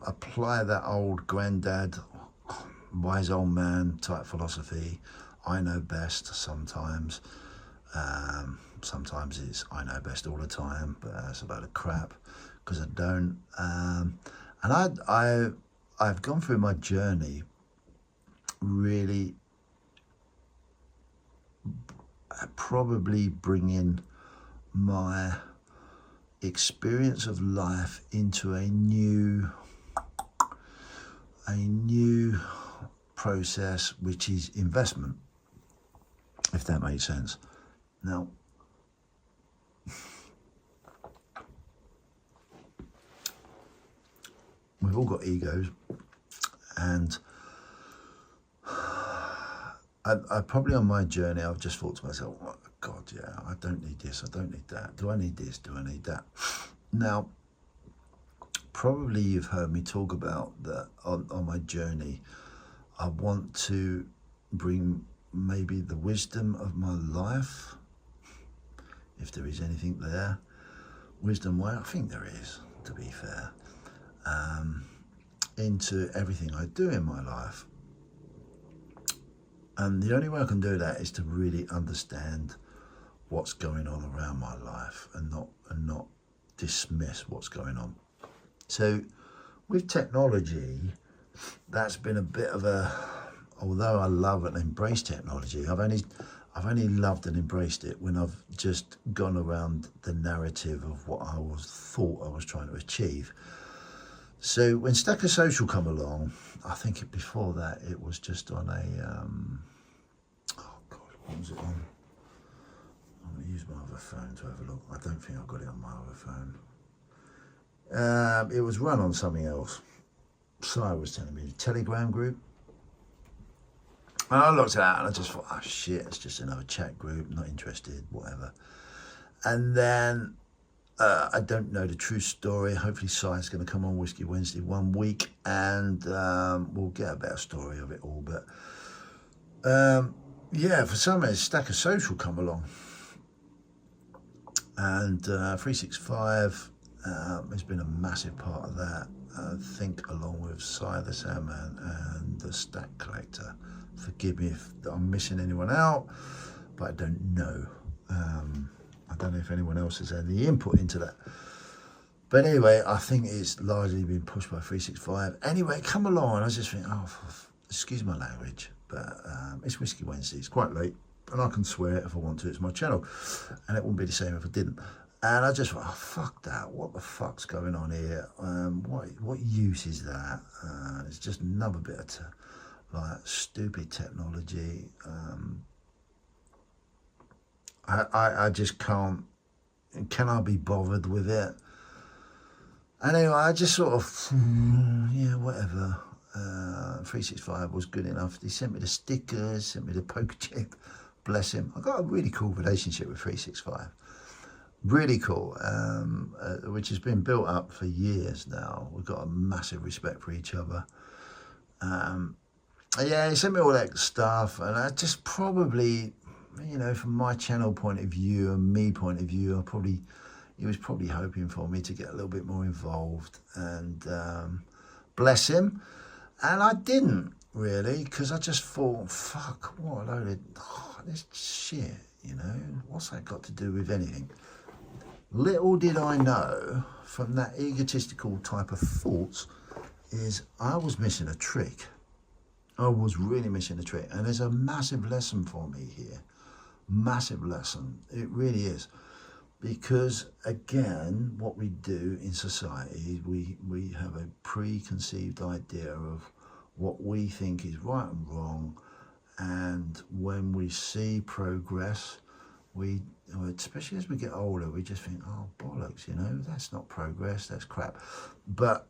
apply that old granddad, wise old man type philosophy. I know best sometimes. Sometimes it's I know best all the time, but that's about a crap because I don't. And I've gone through my journey really probably bringing my experience of life into a new process, which is investment, if that makes sense. Now, we've all got egos, and I probably on my journey, I've just thought to myself, oh, God, yeah, I don't need this, I don't need that. Do I need this? Do I need that? Now, probably you've heard me talk about that on my journey. I want to bring maybe the wisdom of my life, if there is anything there. Wisdom, well, I think there is, to be fair, into everything I do in my life. And the only way I can do that is to really understand what's going on around my life and not dismiss what's going on. So with technology, that's been a bit of a, although I love and embrace technology, I've only loved and embraced it when I've just gone around the narrative of what I thought I was trying to achieve. So when Stacker Social come along, I think before that it was just on a, oh God, what was it on? I'm going to use my other phone to have a look. I don't think I've got it on my other phone. It was run on something else. Si was telling me, Telegram group. And I looked at that and I just thought, oh shit, it's just another chat group, not interested, whatever. And then I don't know the true story. Hopefully Si's going to come on Whisky Wednesday one week and we'll get a better story of it all. But yeah, for some reason, Stacker Social come along. And 365 has been a massive part of that. I think along with Si the Sandman and the Stack Collector. Forgive me if I'm missing anyone out, but I don't know. I don't know if anyone else has had any input into that. But anyway, I think it's largely been pushed by 365. Anyway, come along. I just think, oh, excuse my language, but it's Whisky Wednesday. It's quite late, and I can swear if I want to. It's my channel, and it wouldn't be the same if I didn't. And I just thought, oh, fuck that. What the fuck's going on here? What use is that? It's just another bit of like stupid technology. I just can't. Can I be bothered with it? Anyway, I just sort of, yeah, whatever. 365 was good enough. He sent me the stickers, sent me the poker chip. Bless him. I got a really cool relationship with 365. Really cool, which has been built up for years now. We've got a massive respect for each other. Yeah, he sent me all that stuff, and I just probably, you know, from my channel point of view and me point of view, he was probably hoping for me to get a little bit more involved, and bless him. And I didn't really, because I just thought, fuck, what a load of this shit, you know, what's that got to do with anything? Little did I know from that egotistical type of thoughts is I was missing a trick. I was really missing a trick. And there's a massive lesson for me here. Massive lesson. It really is. Because, again, what we do in society, we have a preconceived idea of what we think is right and wrong. And when we see progress, we, especially as we get older, we just think, oh, bollocks, you know, that's not progress, that's crap. But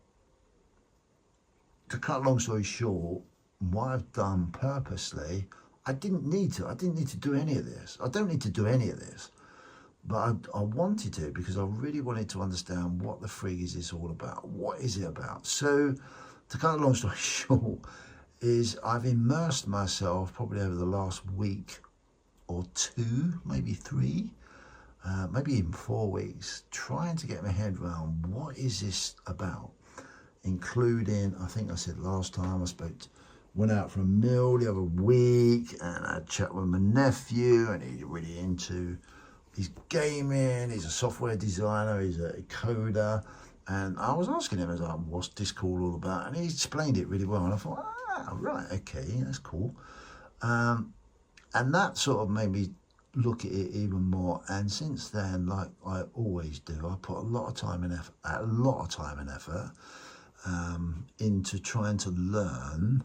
to cut a long story short, what I've done purposely, I didn't need to do any of this. I don't need to do any of this. But I wanted to, because I really wanted to understand what the frig is this all about. What is it about? So, to cut a long story short, is I've immersed myself probably over the last week or two, maybe three, maybe even 4 weeks, trying to get my head around what is this about, including, I think I said last time went out for a meal the other week, and I chat with my nephew, and he's really into his gaming, he's a software designer, he's a coder, and I was asking him, I was like, what's Discord all about? And he explained it really well, and I thought, right, okay, that's cool. And that sort of made me look at it even more. And since then, like I always do, I put a lot of time and effort, into trying to learn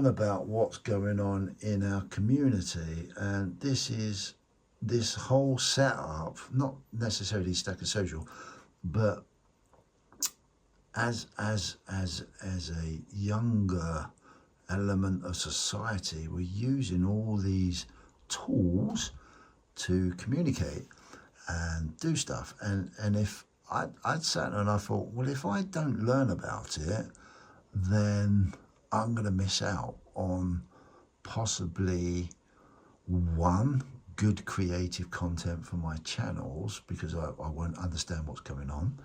about what's going on in our community. And this whole setup, not necessarily Stacker Social, but as a younger element of society, we're using all these tools to communicate and do stuff. And if I'd sat there and I thought, well, if I don't learn about it, then I'm going to miss out on possibly one, good creative content for my channels, because I won't understand what's going on,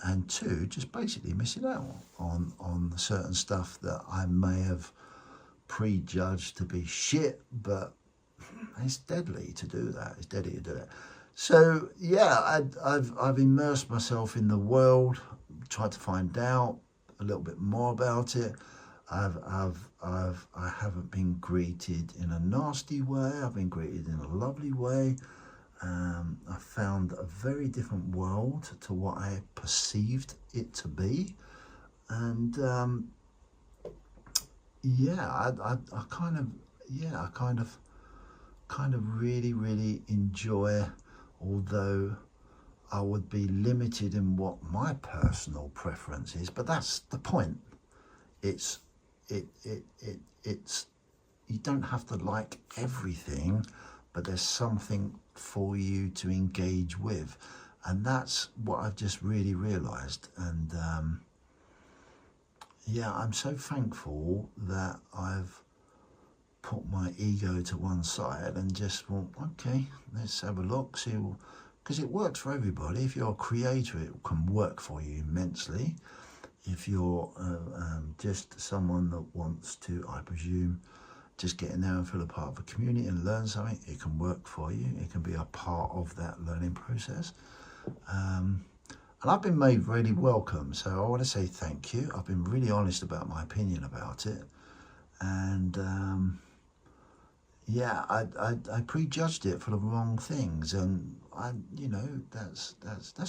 and two, just basically missing out on certain stuff that I may have prejudged to be shit, but it's deadly to do that. It's deadly to do it. So yeah, I've immersed myself in the world, tried to find out a little bit more about it. I haven't been greeted in a nasty way. I've been greeted in a lovely way. I found a very different world to what I perceived it to be, and I kind of really enjoy, although I would be limited in what my personal preference is. But that's the point. It's you don't have to like everything, but there's something for you to engage with, and that's what I've just really realized. And I'm so thankful that I've put my ego to one side and just thought, okay, let's have a look, see, because it works for everybody. If you're a creator, it can work for you immensely. If you're just someone that wants to, I presume, just get in there and feel a part of a community and learn something, it can work for you. It can be a part of that learning process. And I've been made really welcome, so I want to say thank you. I've been really honest about my opinion about it. And I prejudged it for the wrong things, and that's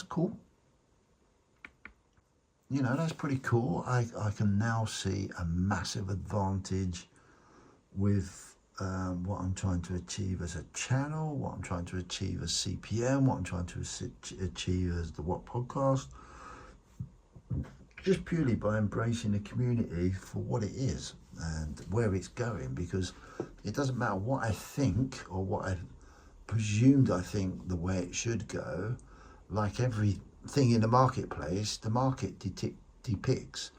cool. That's pretty cool. I can now see a massive advantage with what I'm trying to achieve as a channel, what I'm trying to achieve as CPM, what I'm trying to achieve as the What Podcast, just purely by embracing the community for what it is and where it's going, because it doesn't matter what I think or what I've presumed I think the way it should go. Like everything in the marketplace, the market depicts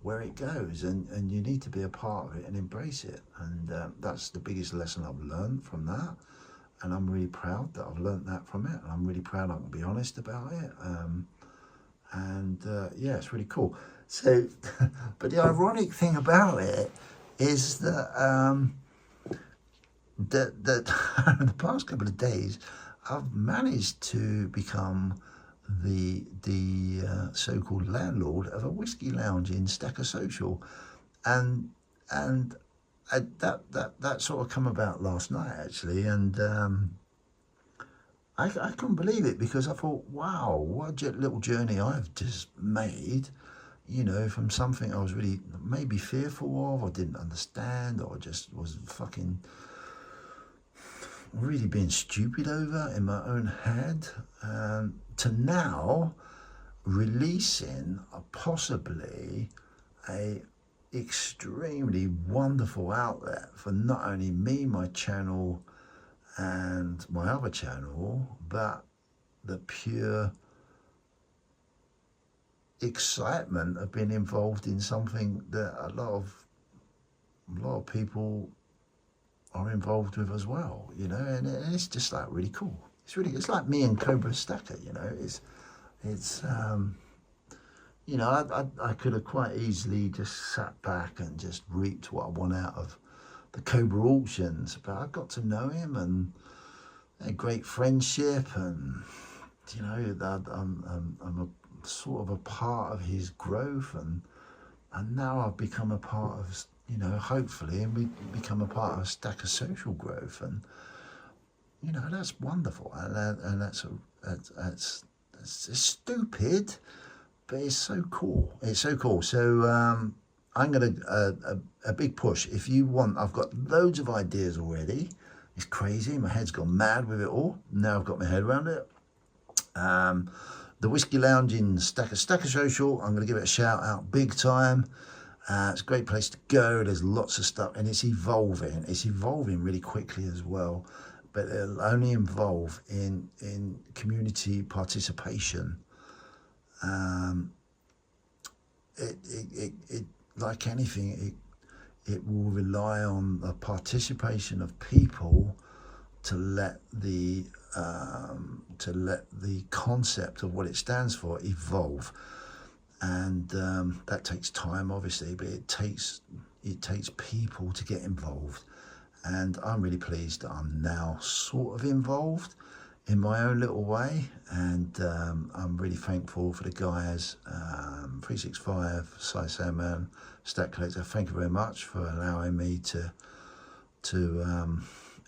where it goes, and you need to be a part of it and embrace it. And that's the biggest lesson I've learned from that. And I'm really proud that I've learned that from it. And I'm really proud I can be honest about it. Yeah, it's really cool. So, but the ironic thing about it is that that the past couple of days, I've managed to become the so-called landlord of a whiskey lounge in Stacker Social, and that sort of come about last night actually, and I couldn't believe it, because I thought, wow, what a little journey I've just made, you know, from something I was really maybe fearful of, or didn't understand, or just was fucking really being stupid over in my own head, to now releasing possibly a extremely wonderful outlet for not only me, my channel, and my other channel, but the pure excitement of being involved in something that a lot of people are involved with as well, you know, and it's just like really cool. It's like me and Cobra Stacker, you know. It's you know, I could have quite easily just sat back and just reaped what I want out of the Cobra auctions, but I got to know him, and a great friendship, and you know that I'm a sort of a part of his growth, and now I've become a part of, you know, hopefully, and we become a part of Stacker Social growth, and you know, that's wonderful, and that's it's stupid, but it's so cool. It's so cool. So I'm gonna a big push. If you want, I've got loads of ideas already. It's crazy. My head's gone mad with it all. Now I've got my head around it. The Whisky Lounge in Stacker Social, I'm going to give it a shout out big time. It's a great place to go. There's lots of stuff, and it's evolving. It's evolving really quickly as well, but it'll only evolve in community participation. It like anything, it will rely on the participation of people to let the concept of what it stands for evolve, and that takes time, obviously, but it takes people to get involved, and I'm really pleased that I'm now sort of involved in my own little way, and I'm really thankful for the guys, 365, Cy Sandman, Stack Collector. Thank you very much for allowing me to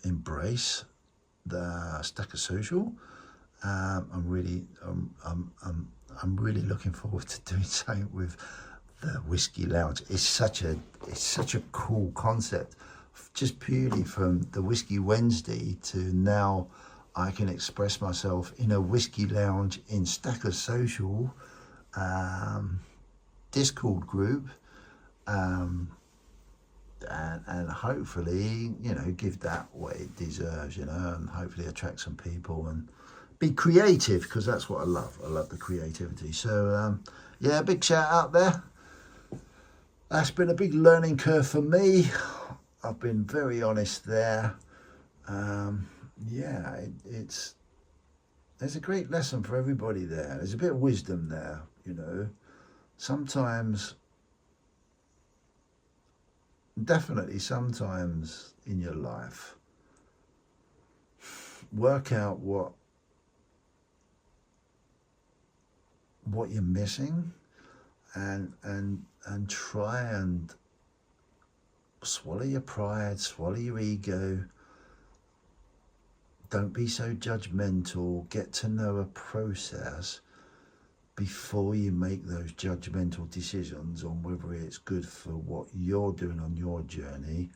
embrace the Stacker Social. I'm really looking forward to doing something with the Whisky Lounge. It's such a cool concept, just purely from the Whisky Wednesday to now. I can express myself in a Whisky Lounge in Stacker Social Discord group, and hopefully, you know, give that what it deserves, you know, and hopefully attract some people and be creative, because that's what I love. I love the creativity. So yeah, big shout out there. That's been a big learning curve for me. I've been very honest there. Yeah, there's a great lesson for everybody there. There's a bit of wisdom there, you know. Sometimes, definitely sometimes in your life, work out what you're missing, and try and swallow your pride, swallow your ego. Don't be so judgmental. Get to know a process before you make those judgmental decisions on whether it's good for what you're doing on your journey,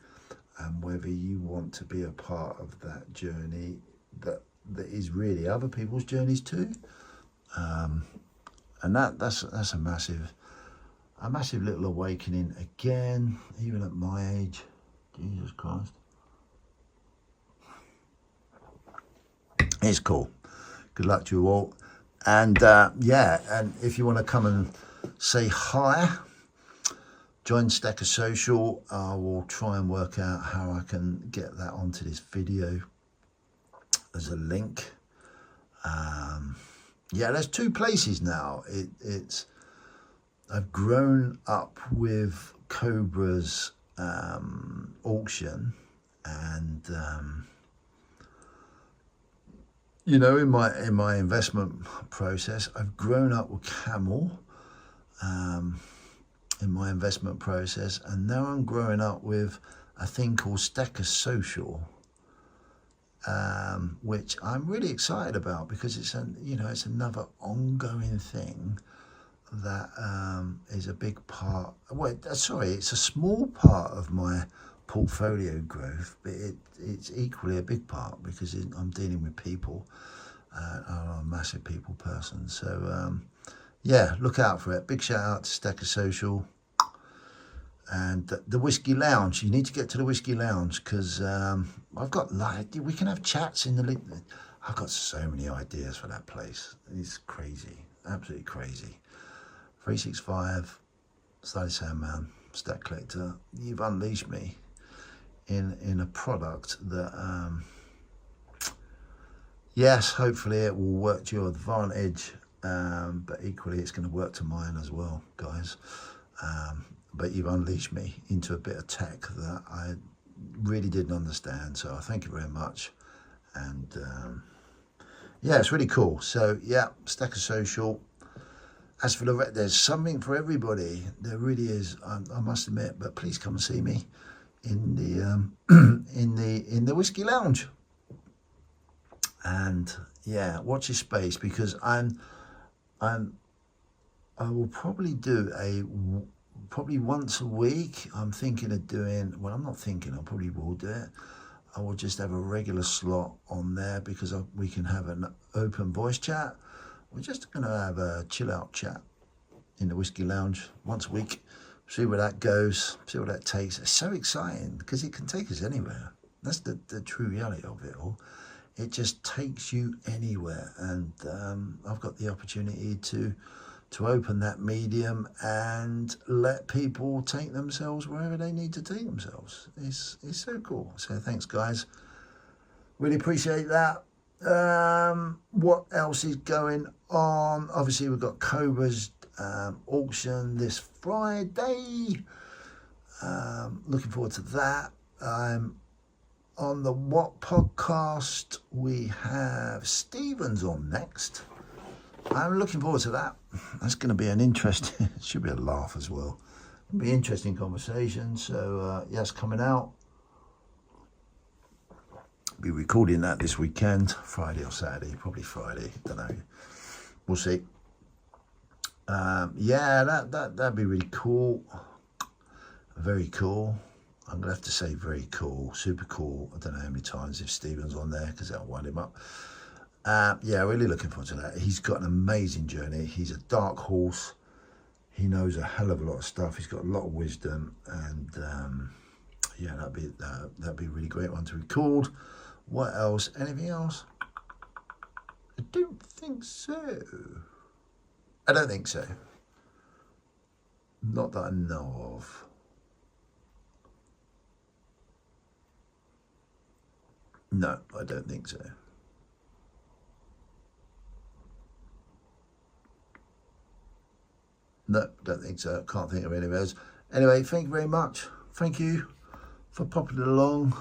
and whether you want to be a part of that journey that is really other people's journeys too. And that's a massive little awakening again, even at my age. Jesus Christ. It's cool. Good luck to you all. And yeah, and if you want to come and say hi, join Stacker Social. I will try and work out how I can get that onto this video as a link. Yeah, there's two places now. I've grown up with Cobra's auction, and you know, in my investment process, I've grown up with Camel in my investment process, and now I'm growing up with a thing called Stacker Social, which I'm really excited about, because it's it's another ongoing thing that is a big part. Well, sorry, it's a small part of my portfolio growth, but it's equally a big part, because I'm dealing with people. I'm a massive people person, so yeah, look out for it. Big shout out to Stacker Social and the Whisky Lounge. You need to get to the Whisky Lounge, because I've got we can have chats in the link. I've got so many ideas for that place. It's crazy, absolutely crazy. 365, Sly Sandman, Stack Collector. You've unleashed me in a product that, yes, hopefully it will work to your advantage, but equally it's going to work to mine as well, guys. But you've unleashed me into a bit of tech that I really didn't understand, so I thank you very much. And yeah, it's really cool. So yeah, Stacker Social. As for the rest, there's something for everybody. There really is. I must admit. But please come and see me in the in the Whisky Lounge. And yeah, watch your space, because I will probably do probably once a week. I'm thinking of doing. Well, I'm not thinking. I probably will do it. I will just have a regular slot on there, because we can have an open voice chat. We're just going to have a chill out chat in the Whisky Lounge once a week. See where that goes, see what that takes. It's so exciting, because it can take us anywhere. That's the true reality of it all. It just takes you anywhere. And I've got the opportunity to open that medium and let people take themselves wherever they need to take themselves. It's so cool. So thanks, guys. Really appreciate that. What else is going on? Obviously, we've got Cobra's auction this Friday. Looking forward to that. On the What podcast, we have Stevens on next. I'm looking forward to that. That's going to be an interesting, should be a laugh as well. It'll be an interesting conversation. So yes, coming out. Be recording that this weekend, Friday or Saturday, probably Friday, don't know, we'll see. Yeah, that'd be really cool, very cool. I'm gonna have to say very cool, super cool. I don't know how many times if Stephen's on there, because that'll wind him up. Yeah, really looking forward to that. He's got an amazing journey. He's a dark horse. He knows a hell of a lot of stuff. He's got a lot of wisdom, and yeah, that'd be a really great one to record. What else? Anything else? I don't think so. I don't think so. Not that I know of. No, I don't think so. No, don't think so. Can't think of any of those. Anyway, thank you very much. Thank you for popping it along.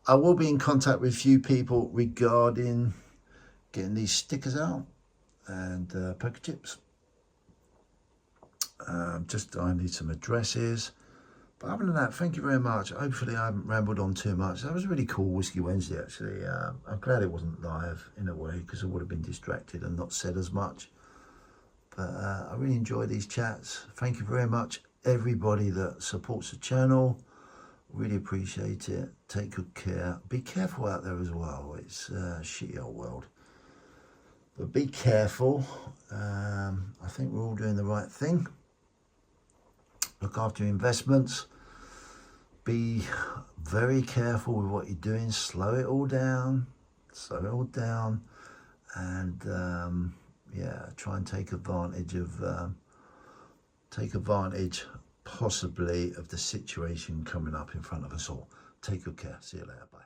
I will be in contact with a few people regarding getting these stickers out and poker chips. I need some addresses. But other than that, thank you very much. Hopefully I haven't rambled on too much. That was a really cool Whisky Wednesday, actually. I'm glad it wasn't live in a way, because I would have been distracted and not said as much. But I really enjoy these chats. Thank you very much, everybody that supports the channel. Really appreciate it. Take good care. Be careful out there as well. It's a shitty old world. But be careful. I think we're all doing the right thing. Look after your investments. Be very careful with what you're doing. Slow it all down. Slow it all down. And yeah, try and take advantage possibly of the situation coming up in front of us all. Take good care. See you later. Bye.